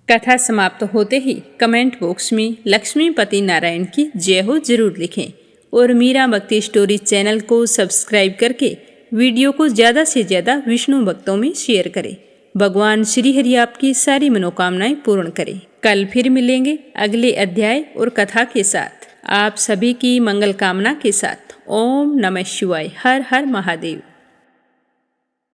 कथा समाप्त होते ही कमेंट बॉक्स में लक्ष्मीपति नारायण की जय हो जरूर लिखें और मीरा भक्ति स्टोरी चैनल को सब्सक्राइब करके वीडियो को ज़्यादा से ज़्यादा विष्णु भक्तों में शेयर करें। भगवान श्री हरि आपकी सारी मनोकामनाएं पूर्ण करें। कल फिर मिलेंगे अगले अध्याय और कथा के साथ। आप सभी की मंगल कामना के साथ। ओम नमः शिवाय। हर हर महादेव।